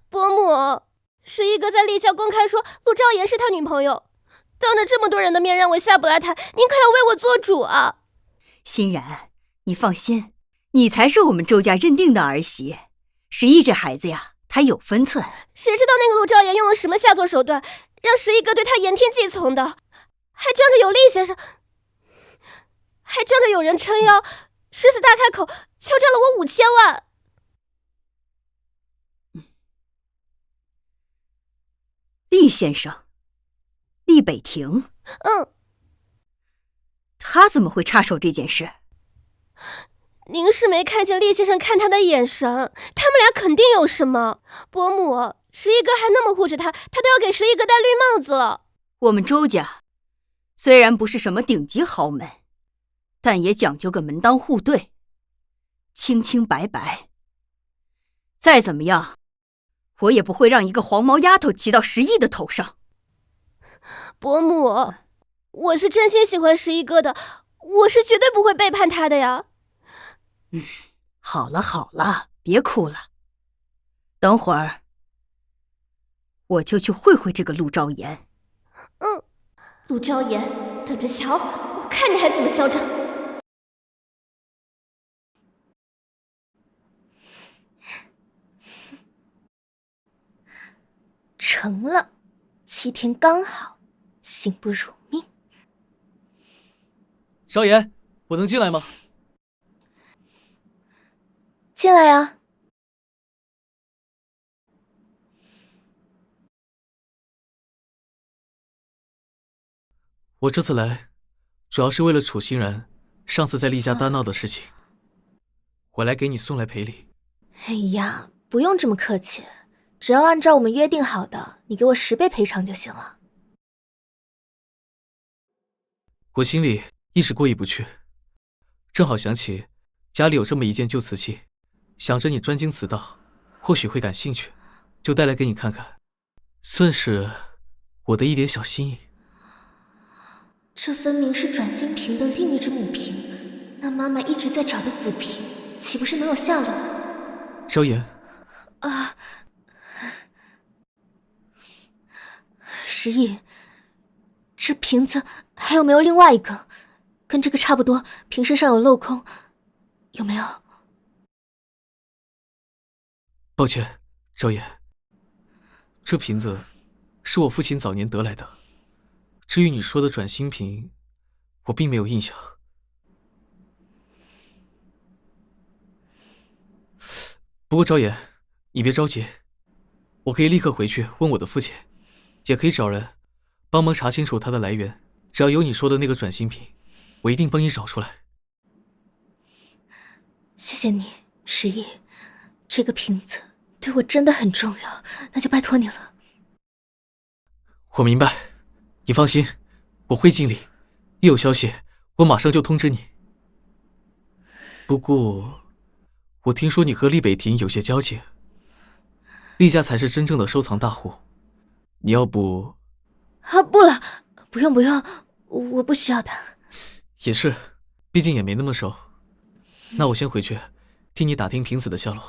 伯母，十一哥在厉家公开说陆昭言是他女朋友，当着这么多人的面让我下不来台，您可要为我做主啊！欣然，你放心，你才是我们周家认定的儿媳。十一这孩子呀，他有分寸。谁知道那个陆昭言用了什么下作手段，让十一哥对他言听计从的，还仗着有厉先生，还仗着有人撑腰，狮子大开口，敲诈了我5000万。厉先生，厉北庭。他怎么会插手这件事？您是没看见厉先生看他的眼神，他们俩肯定有什么。伯母，十一哥还那么护着他，他都要给十一哥戴绿帽子了。我们周家虽然不是什么顶级豪门，但也讲究个门当户对，清清白白。再怎么样，我也不会让一个黄毛丫头骑到十一的头上。伯母，我是真心喜欢十一哥的，我是绝对不会背叛他的呀。好了好了，别哭了。等会儿我就去会会这个陆昭言。陆昭言，等着瞧，我看你还怎么嚣张。成了，7天刚好，幸不辱命。昭言，我能进来吗？进来啊。我这次来，主要是为了楚欣然上次在厉家大闹的事情，我来给你送来赔礼。哎呀，不用这么客气，只要按照我们约定好的，你给我10倍赔偿就行了。我心里一直过意不去，正好想起家里有这么一件旧瓷器，想着你专精此道，或许会感兴趣，就带来给你看看，算是我的一点小心意。这分明是转心瓶的另一只母瓶，那妈妈一直在找的紫瓶，岂不是能有下落？昭言，十亿，这瓶子还有没有另外一个，跟这个差不多，瓶身上有镂空，有没有？抱歉，昭言，这瓶子是我父亲早年得来的。至于你说的转心瓶，我并没有印象。不过昭言，你别着急，我可以立刻回去问我的父亲，也可以找人帮忙查清楚它的来源。只要有你说的那个转心瓶，我一定帮你找出来。谢谢你，十亿，这个瓶子对我真的很重要，那就拜托你了。我明白，你放心，我会尽力。一有消息，我马上就通知你。不过，我听说你和厉北庭有些交情，厉家才是真正的收藏大户。你要不……不了，不用，我不需要他。也是，毕竟也没那么熟。那我先回去，替你打听平子的下落。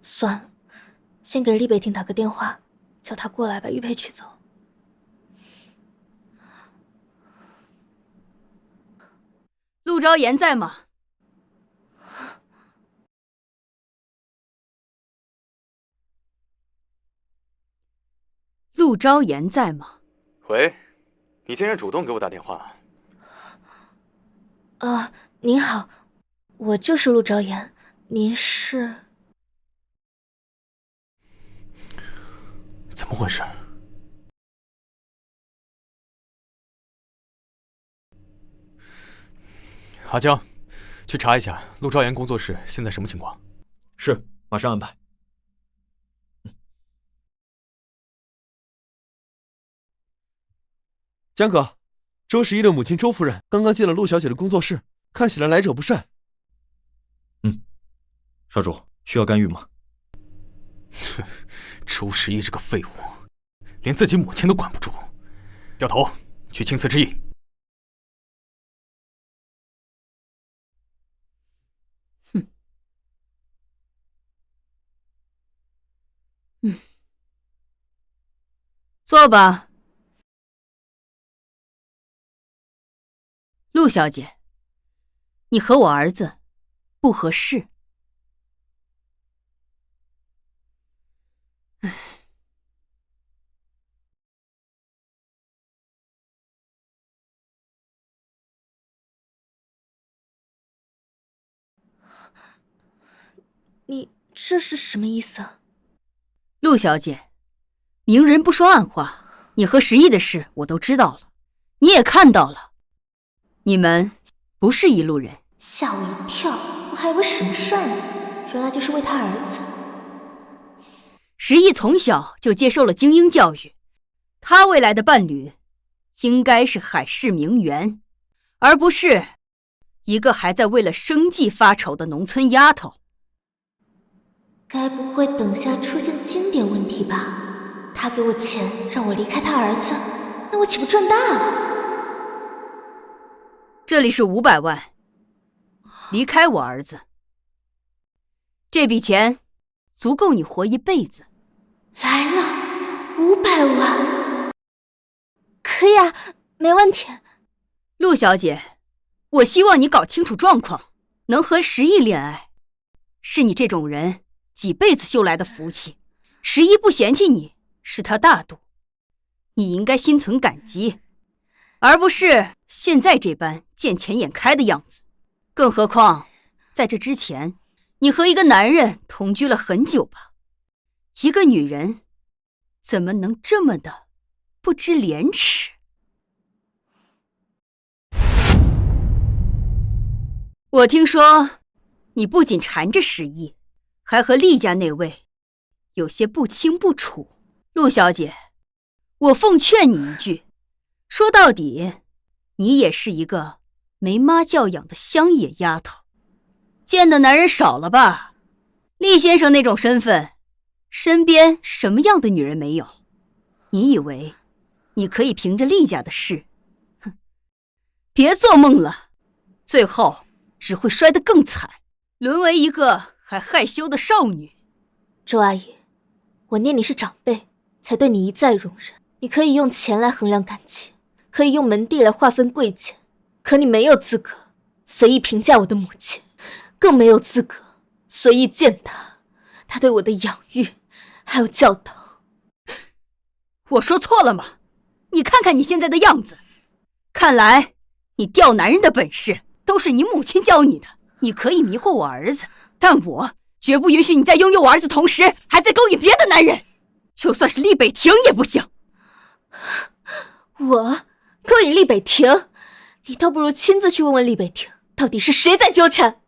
算了，先给厉北庭打个电话，叫他过来把玉佩取走。陆昭言在吗？陆昭言在吗？喂，你竟然主动给我打电话。您好，我就是陆昭言，您是？怎么回事？阿江，去查一下陆昭言工作室现在什么情况。是，马上安排。江哥，周十一的母亲周夫人刚刚进了陆小姐的工作室，看起来来者不善。少主，需要干预吗？周十一这个废物，连自己母亲都管不住，掉头去青瓷之役。坐吧。陆小姐，你和我儿子不合适。你这是什么意思啊？陆小姐，明人不说暗话，你和十一的事我都知道了，你也看到了，你们不是一路人。吓我一跳，我还以为什么事儿呢，原来就是为他儿子。十一从小就接受了精英教育，他未来的伴侣应该是海氏名媛，而不是一个还在为了生计发愁的农村丫头。该不会等下出现经典问题吧？他给我钱让我离开他儿子，那我岂不赚大了？这里是500万，离开我儿子，这笔钱足够你活一辈子。来了，500万，可以啊，没问题。陆小姐，我希望你搞清楚状况，能和十一恋爱，是你这种人几辈子修来的福气。十一不嫌弃你，是他大度，你应该心存感激，而不是现在这般见钱眼开的样子。更何况，在这之前，你和一个男人同居了很久吧？一个女人怎么能这么的不知廉耻？我听说，你不仅缠着十一，还和厉家那位有些不清不楚。陆小姐，我奉劝你一句，说到底，你也是一个没妈教养的乡野丫头，见的男人少了吧？厉先生那种身份，身边什么样的女人没有？你以为你可以凭着厉家的事？哼，别做梦了，最后只会摔得更惨，沦为一个还害羞的少女。周阿姨，我念你是长辈，才对你一再容忍。你可以用钱来衡量感情，可以用门第来划分贵贱，可你没有资格随意评价我的母亲，更没有资格随意践踏她对我的养育还有教导。我说错了吗？你看看你现在的样子，看来你钓男人的本事都是你母亲教你的。你可以迷惑我儿子，但我绝不允许你在拥有我儿子同时还在勾引别的男人，就算是厉北庭也不行。我勾引厉北庭？你倒不如亲自去问问厉北庭，到底是谁在纠缠。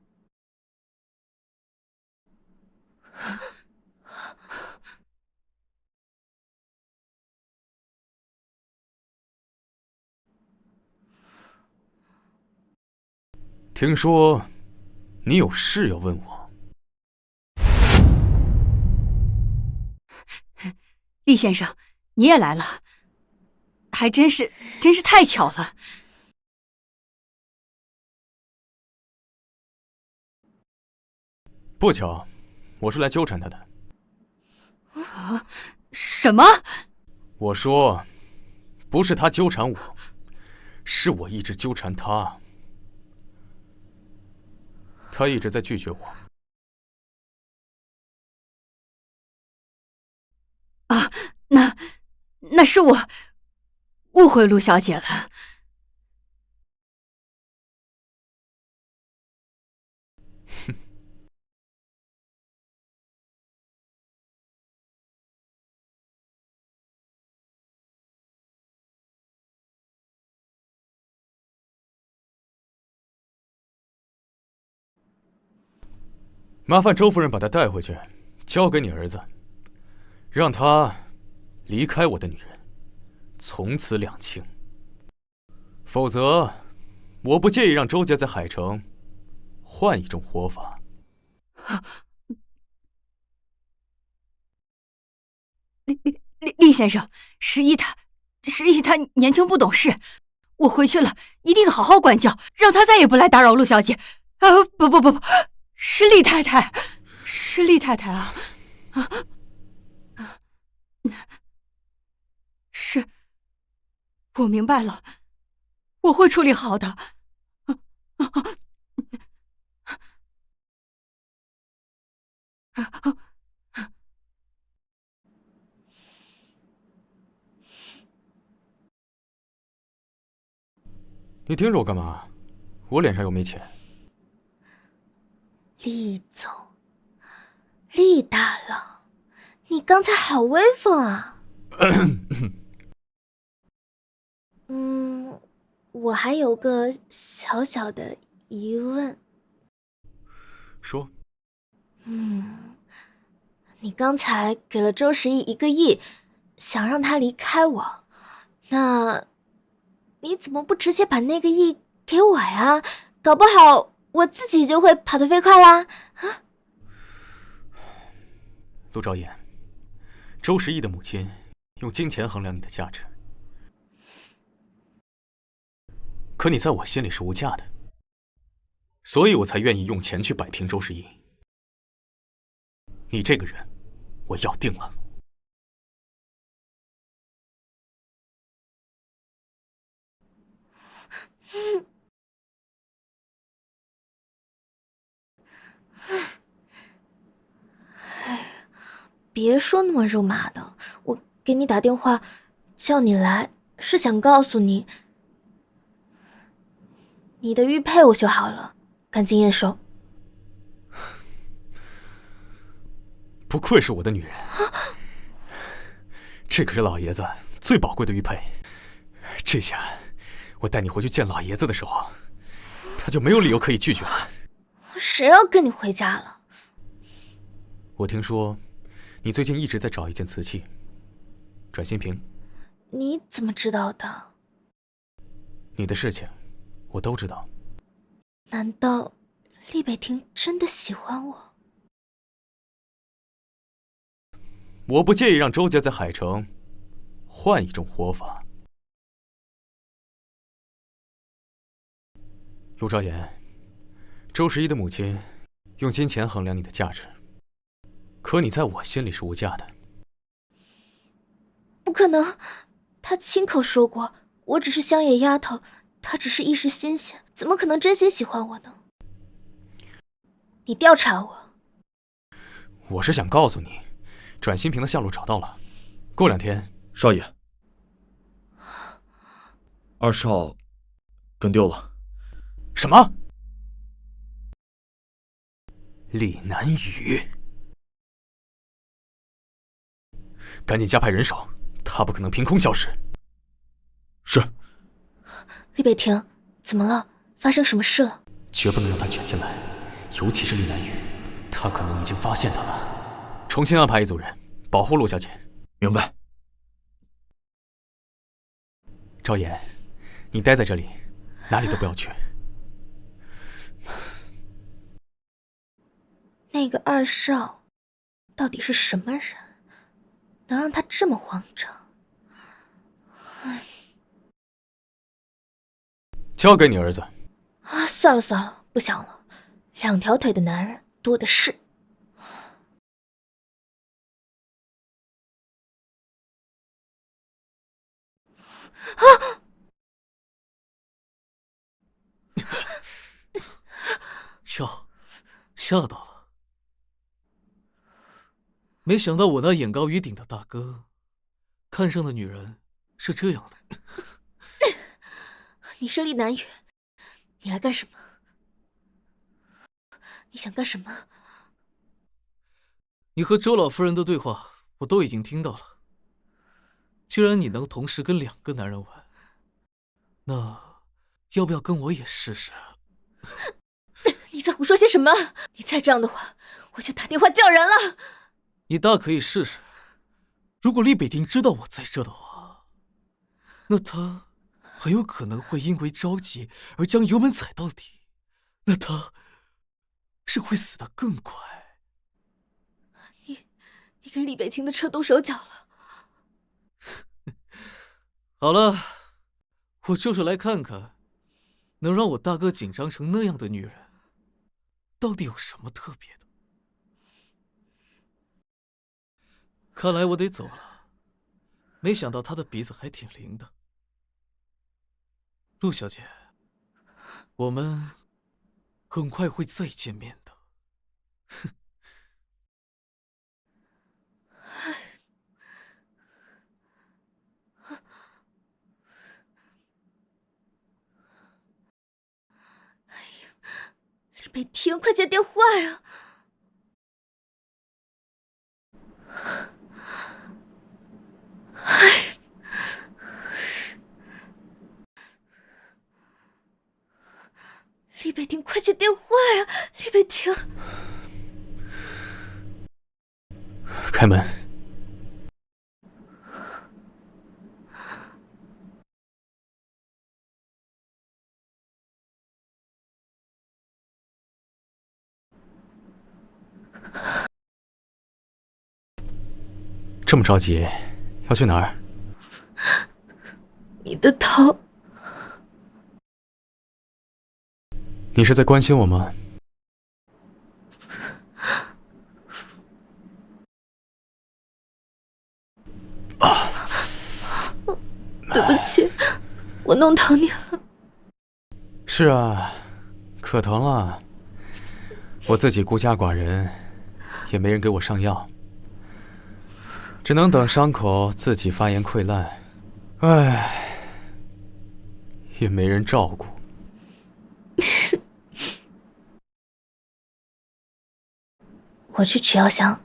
听说你有事要问我。厉先生，你也来了，还真是太巧了。不巧，我是来纠缠他的。啊？什么？我说，不是他纠缠我，是我一直纠缠他。他一直在拒绝我。啊，那是我误会陆小姐了。哼。麻烦周夫人把她带回去，交给你儿子，让他离开我的女人，从此两清。否则，我不介意让周家在海城换一种活法。厉先生，十一他年轻不懂事，我回去了一定好好管教，让他再也不来打扰陆小姐。啊，不，是厉太太，是厉太太啊！是，我明白了，我会处理好的。你盯着我干嘛？我脸上又没钱。厉总，厉大佬，你刚才好威风啊！我还有个小小的疑问。说。你刚才给了周十一1个亿，想让他离开我，那你怎么不直接把那个亿给我呀？搞不好我自己就会跑得飞快啦！啊！陆昭言，周十一的母亲用金钱衡量你的价值，可你在我心里是无价的，所以我才愿意用钱去摆平周十一。你这个人，我要定了。别说那么肉麻的，我给你打电话叫你来，是想告诉你，你的玉佩我修好了，赶紧验收。不愧是我的女人，这可是老爷子最宝贵的玉佩，这下我带你回去见老爷子的时候，他就没有理由可以拒绝了。谁要跟你回家了？我听说你最近一直在找一件瓷器，转心瓶。你怎么知道的？你的事情我都知道。难道厉北庭真的喜欢我？我不介意让周家在海城换一种活法。陆昭言，周十一的母亲用金钱衡量你的价值，可你在我心里是无价的。不可能，他亲口说过，我只是乡野丫头，他只是一时新鲜，怎么可能真心喜欢我呢？你调查我？我是想告诉你，转心瓶的下落找到了，过2天。少爷，2少跟丢了。什么？厉南雨，赶紧加派人手，他不可能凭空消失。是。厉北庭，怎么了？发生什么事了？绝不能让他卷进来，尤其是厉南雨，他可能已经发现他了。重新安排一组人保护陆小姐。明白。赵岩，你待在这里，哪里都不要去。那个二少到底是什么人，能让他这么慌张？唉，交给你儿子。啊，算了算了，不想了。2条腿的男人多的是。啊！吓到了。没想到我那眼高于顶的大哥，看上的女人是这样的。你是厉南雨，你来干什么？你想干什么？你和周老夫人的对话我都已经听到了。既然你能同时跟2个男人玩，那要不要跟我也试试？你在胡说些什么？你再这样的话，我就打电话叫人了。你大可以试试。如果厉北庭知道我在这的话，那他很有可能会因为着急而将油门踩到底，那他是会死得更快。你跟厉北庭的车动手脚了。好了，我就是来看看，能让我大哥紧张成那样的女人，到底有什么特别的。看来我得走了，没想到他的鼻子还挺灵的。陆小姐，我们很快会再见面的。哼。厉北庭，快接电话呀！厉北庭，快接电话呀！厉北庭，开门。这么着急，要去哪儿？你的头。你是在关心我吗？对不起，我弄疼你了。是啊，可疼了。我自己孤家寡人，也没人给我上药，只能等伤口自己发炎溃烂。唉，也没人照顾。我去取药箱。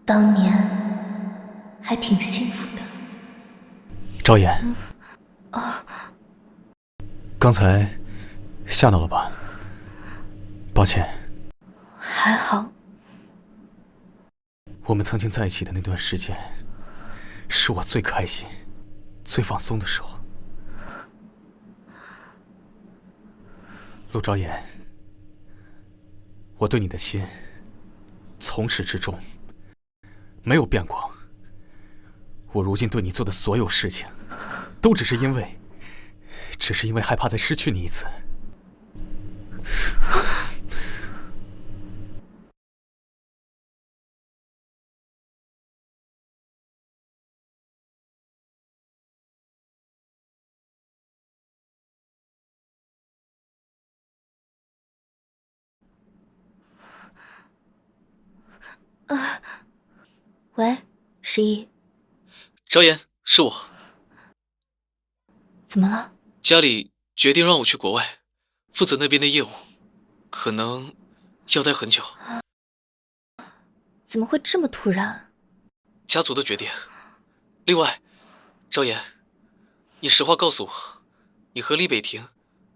当年还挺幸福的。赵岩，刚才吓到了吧？抱歉。还好。我们曾经在一起的那段时间，是我最开心、最放松的时候。陆昭言，我对你的心，从始至终没有变过。我如今对你做的所有事情，都只是因为害怕再失去你一次。喂，11，昭言，是我。怎么了？家里决定让我去国外，负责那边的业务，可能要待很久。怎么会这么突然？家族的决定。另外，昭言，你实话告诉我，你和厉北庭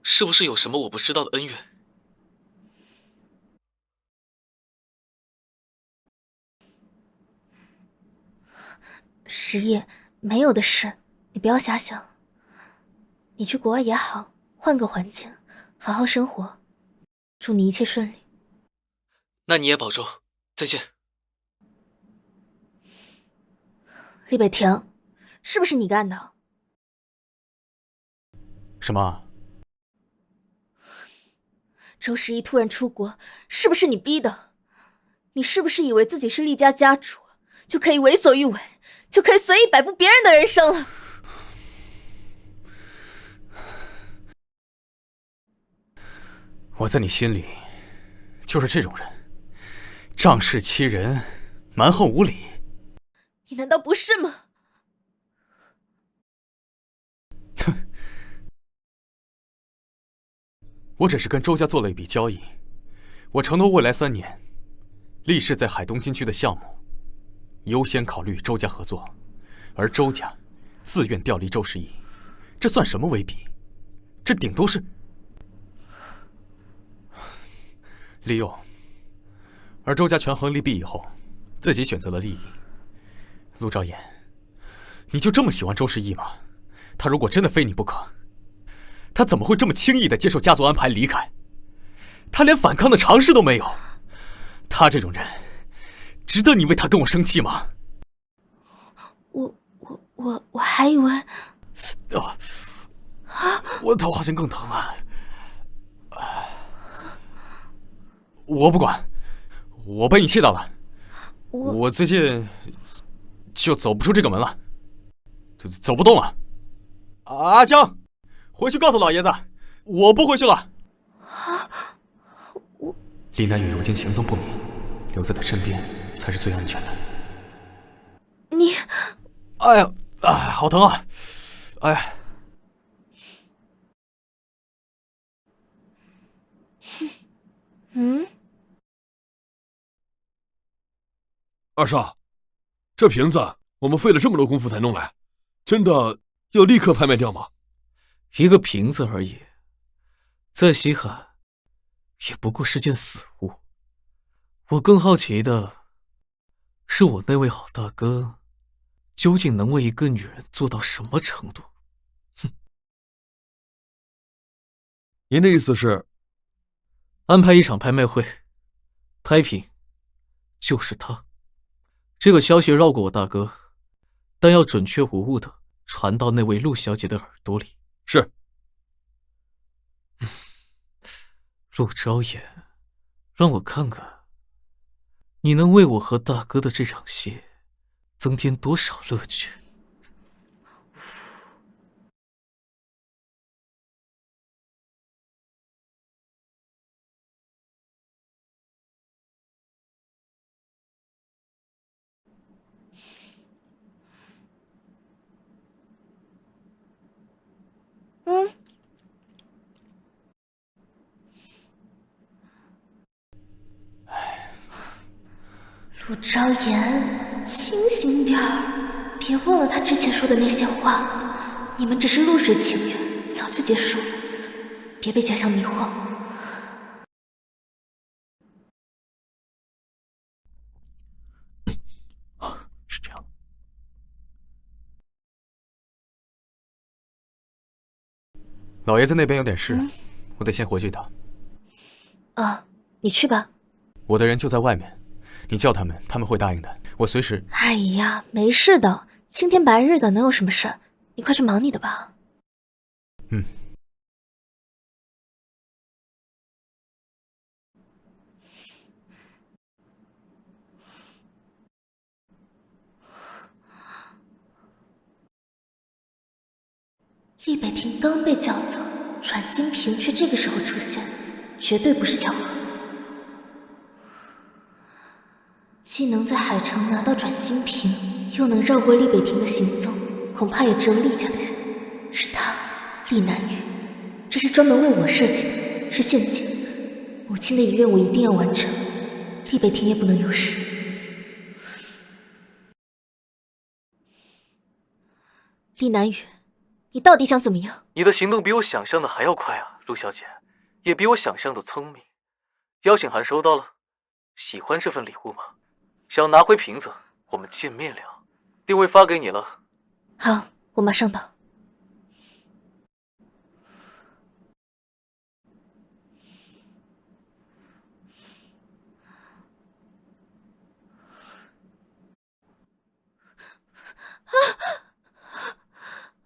是不是有什么我不知道的恩怨？石业，没有的事，你不要瞎想。你去国外也好，换个环境，好好生活。祝你一切顺利。那你也保重，再见。厉北庭，是不是你干的？什么？周时宜突然出国，是不是你逼的？你是不是以为自己是厉家家主，就可以为所欲为，就可以随意摆布别人的人生了？我在你心里就是这种人，仗势欺人，蛮横无理。你难道不是吗？哼，我只是跟周家做了一笔交易，我承诺未来3年，厉氏在海东新区的项目优先考虑周家合作，而周家自愿调离周时宜，这算什么威逼？这顶多是利用。而周家权衡利弊以后，自己选择了利益。陆昭言，你就这么喜欢周时宜吗？他如果真的非你不可，他怎么会这么轻易地接受家族安排离开？他连反抗的尝试都没有。他这种人，值得你为他跟我生气吗？我还以为……我头好像更疼了。我不管，我被你气到了。我最近就走不出这个门了，走不动了。阿江，回去告诉老爷子，我不回去了。李南雨如今行踪不明，留在他身边才是最安全的。你，哎呀，好疼啊！哎呀，二少，这瓶子我们费了这么多功夫才弄来，真的要立刻拍卖掉吗？一个瓶子而已，再稀罕也不过是件死物。我更好奇的是，我那位好大哥究竟能为一个女人做到什么程度？哼！您的意思是，安排一场拍卖会，拍品就是他。这个消息绕过我大哥，但要准确无误的传到那位陆小姐的耳朵里。是。陆昭言，让我看看，你能为我和大哥的这场戏增添多少乐趣？陆昭言，清醒点儿，别忘了他之前说的那些话。你们只是露水情缘，早就结束了，别被假象迷惑。是这样。老爷子那边有点事，我得先回去一趟。你去吧。我的人就在外面，你叫他们，他们会答应的。我随时……哎呀，没事的，青天白日的，能有什么事儿？你快去忙你的吧。厉北庭刚被叫走，阮新平却这个时候出现，绝对不是巧合。既能在海城拿到阮新平，又能绕过厉北庭的行踪，恐怕也只有厉家的人。是他，厉南雨，这是专门为我设计的，是陷阱。母亲的遗愿我一定要完成，厉北庭也不能有事。厉南雨，你到底想怎么样？你的行动比我想象的还要快啊，陆小姐，也比我想象的聪明。邀请函收到了，喜欢这份礼物吗？想拿回瓶子，我们见面聊。定位发给你了。好，我马上到。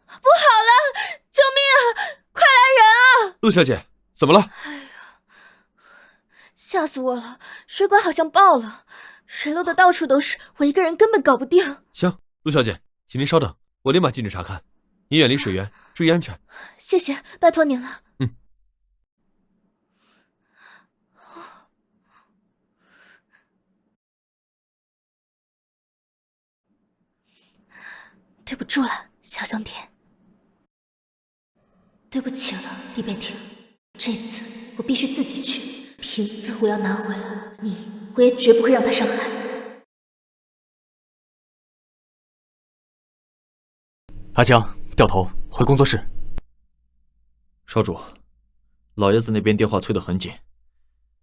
不好了！救命啊！快来人啊！陆小姐，怎么了？吓死我了！水管好像爆了，水漏的到处都是，我一个人根本搞不定。行，陆小姐，请您稍等，我立马进去查看。你远离水源，注意安全。谢谢，拜托您了。对不住了，小兄弟。对不起了，厉北庭。这次我必须自己去，瓶子我要拿回来，我也绝不会让他伤害。阿强，掉头回工作室。少主，老爷子那边电话催得很紧，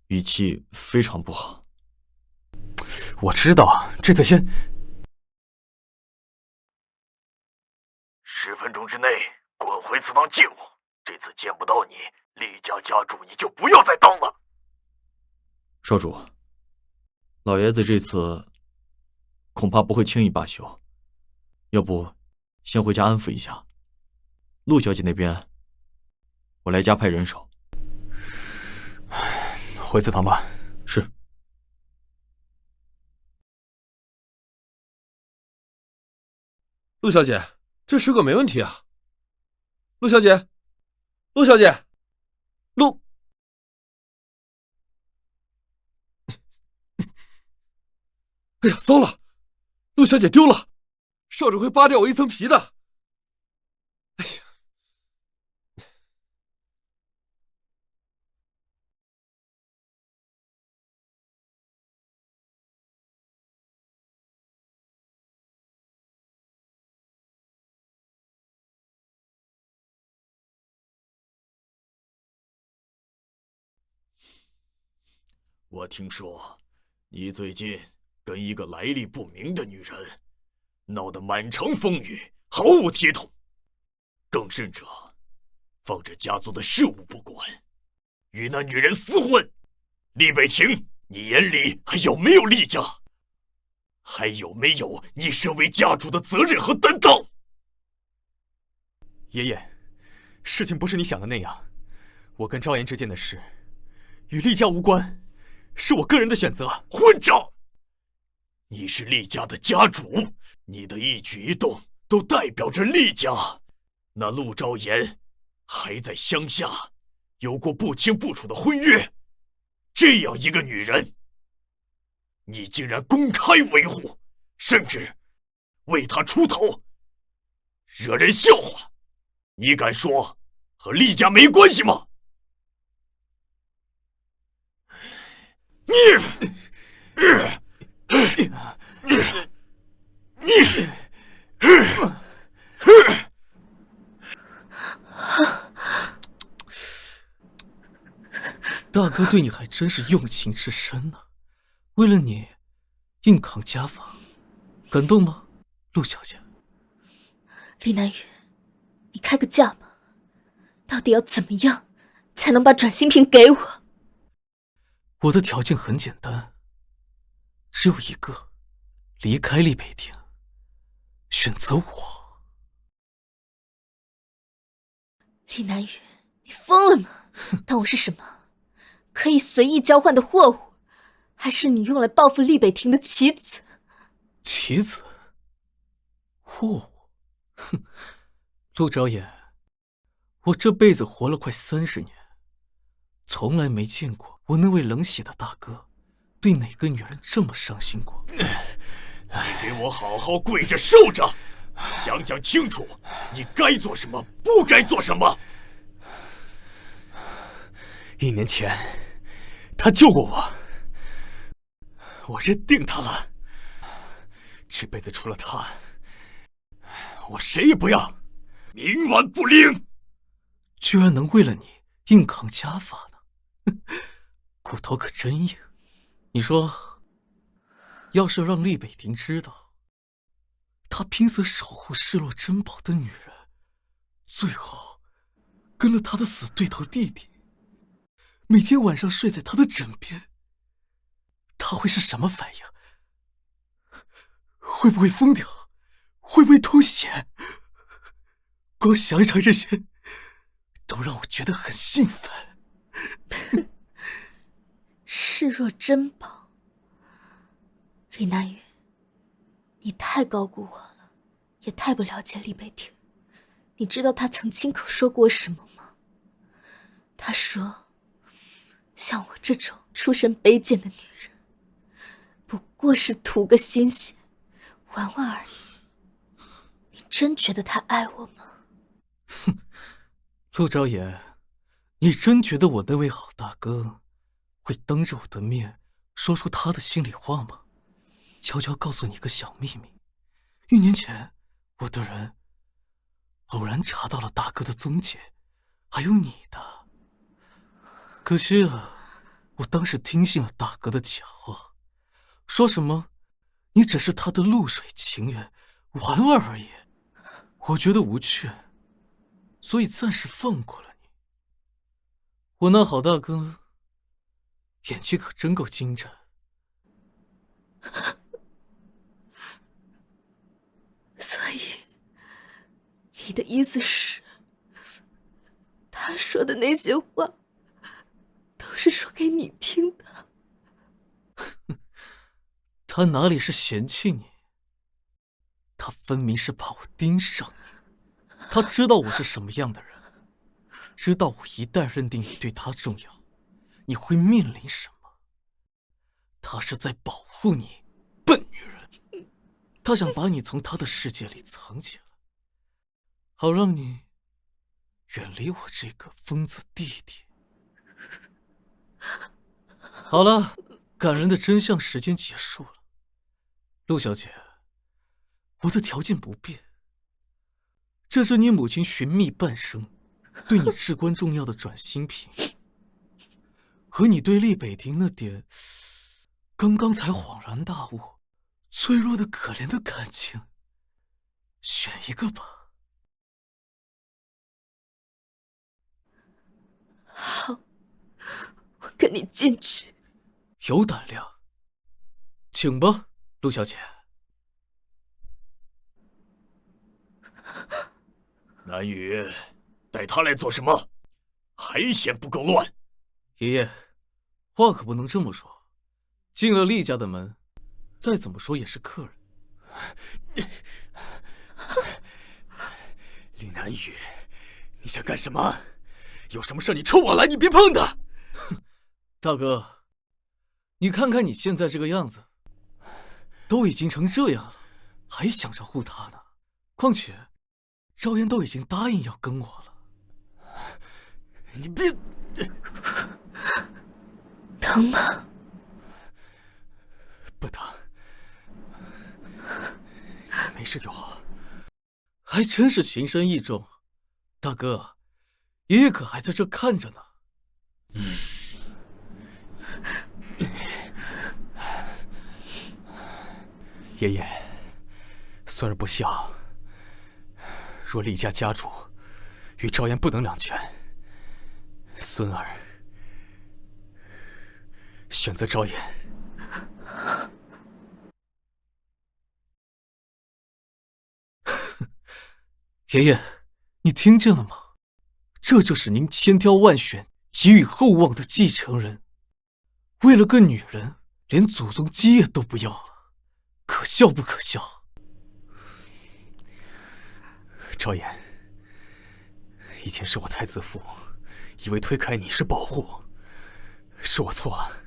语气非常不好。我知道，这次先。10分钟之内滚回祠堂见我。这次见不到你，厉家家主你就不要再当了。少主，老爷子这次恐怕不会轻易罢休，要不先回家安抚一下。陆小姐那边，我来加派人手。回祠堂吧。是。陆小姐，这水管没问题啊。陆小姐，陆小姐，陆……哎呀，糟了！陆小姐丢了，少主会扒掉我一层皮的。哎呀！我听说你最近跟一个来历不明的女人闹得满城风雨，毫无体统，更甚者放着家族的事务不管，与那女人厮混。厉北庭，你眼里还有没有厉家？还有没有你身为家主的责任和担当？爷爷，事情不是你想的那样，我跟昭妍之间的事与厉家无关，是我个人的选择。混账！你是厉家的家主，你的一举一动都代表着厉家。那陆昭妍还在乡下有过不清不楚的婚约，这样一个女人，你竟然公开维护，甚至为她出头，惹人笑话。你敢说和厉家没关系吗？大哥对你还真是用情至深呢，为了你硬扛家访，感动吗，陆小姐？厉南雨，你开个价嘛，到底要怎么样才能把转心瓶给我？我的条件很简单，只有一个，离开厉北庭，选择我。厉南雨，你疯了吗？当我是什么？可以随意交换的货物，还是你用来报复厉北庭的棋子？棋子？货物？哼，陆昭妍，我这辈子活了快30年，从来没见过我那位冷血的大哥对哪个女人这么上心过。你给我好好跪着受着，想想清楚，你该做什么，不该做什么。1年前，他救过我，我认定他了。这辈子除了他，我谁也不要。冥顽不灵，居然能为了你硬扛家法呢，骨头可真硬。你说，要是让厉北庭知道，他拼死守护失落珍宝的女人，最后跟了他的死对头弟弟，每天晚上睡在他的枕边，他会是什么反应？会不会疯掉？会不会吐血？光想想这些，都让我觉得很兴奋。视若珍宝，李南雨，你太高估我了，也太不了解厉北庭。你知道他曾亲口说过什么吗？他说，像我这种出身卑贱的女人，不过是图个新鲜，玩玩而已。你真觉得他爱我吗？哼，陆昭言，你真觉得我那位好大哥会当着我的面说出他的心里话吗？悄悄告诉你个小秘密，1年前我的人偶然查到了大哥的踪迹，还有你的。可惜了，我当时听信了大哥的假话，说什么你只是他的露水情缘，玩玩而已。我觉得无趣，所以暂时放过了你。我那好大哥演技可真够精湛。所以，你的意思是，他说的那些话，都是说给你听的？他哪里是嫌弃你，他分明是怕我盯上你。他知道我是什么样的人，知道我一旦认定你对他重要，你会面临什么。他是在保护你，笨女人。他想把你从他的世界里藏起来，好让你远离我这个疯子弟弟。好了，感人的真相时间结束了。陆小姐，我的条件不变，这是你母亲寻觅半生，对你至关重要的转心品，和你对厉北庭那点刚刚才恍然大悟、脆弱的可怜的感情，选一个吧。好，我跟你进去。有胆量，请吧，陆小姐。南雨，带他来做什么？还嫌不够乱？爷爷，话可不能这么说。进了厉家的门，再怎么说也是客人。李南雨，你想干什么？有什么事你冲我来，你别碰他。大哥，你看看你现在这个样子，都已经成这样了，还想着护他呢。况且，昭言都已经答应要跟我了。你别，疼吗？不疼，没事就好。还真是情深意重，大哥，爷爷可还在这看着呢。爷爷，孙儿不孝，若厉家家主与昭言不能两全，孙儿选择昭言。爷爷，你听见了吗？这就是您千挑万选、寄予厚望的继承人。为了个女人，连祖宗基业都不要了，可笑不可笑？昭言，以前是我太自负，以为推开你是保护，是我错了。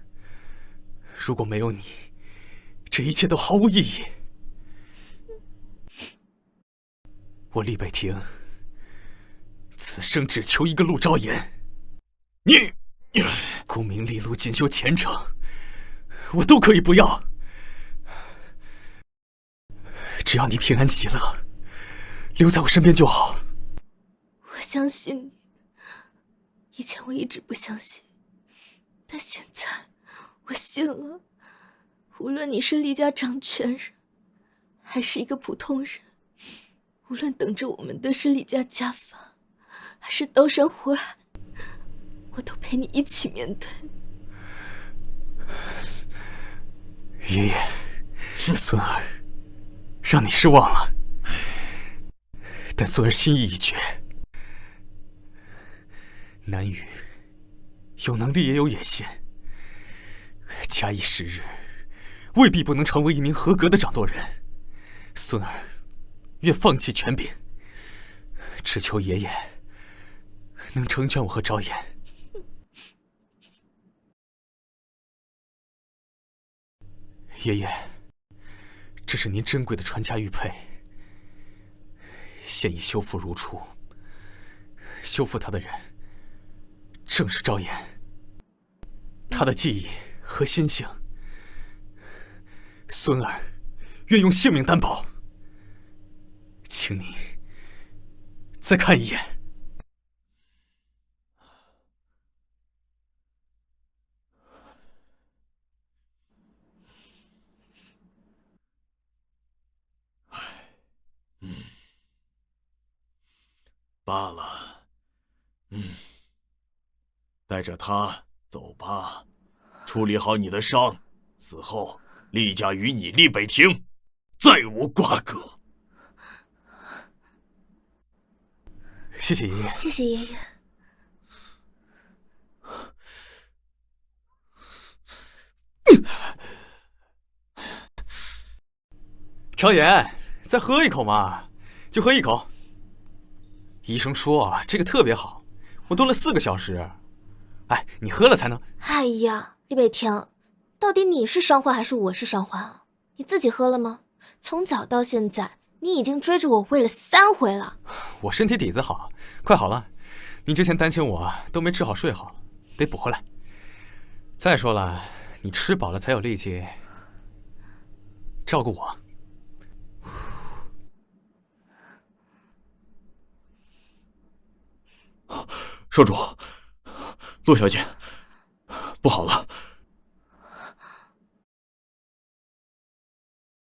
如果没有你，这一切都毫无意义。我厉北庭此生只求一个陆昭言。你功名利禄、锦绣前程，我都可以不要，只要你平安喜乐，留在我身边就好。我相信你，以前我一直不相信，但现在我信了。无论你是厉家掌权人，还是一个普通人，无论等着我们的是厉家家法，还是刀山火海，我都陪你一起面对。爷爷，孙儿让你失望了，但孙儿心意已决。南羽有能力也有野心，假以时日，未必不能成为一名合格的掌舵人。孙儿愿放弃权柄，只求爷爷能成全我和昭言。爷爷，这是您珍贵的传家玉佩，现已修复如初。修复它的人正是昭言，他的记忆和心性，孙儿愿用性命担保。请你再看一眼。罢了，带着他走吧，处理好你的伤，此后厉家与你厉北庭再无瓜葛。谢谢爷爷。谢谢爷爷。昭言，再喝一口嘛，就喝一口。医生说这个特别好，我炖了4个小时。哎，你喝了才能。哎呀，厉北庭，到底你是伤患还是我是伤患啊？你自己喝了吗？从早到现在，你已经追着我喂了3回了。我身体底子好，快好了。你之前担心我都没吃好睡好，得补回来。再说了，你吃饱了才有力气照顾我。少主，陆小姐，不好了！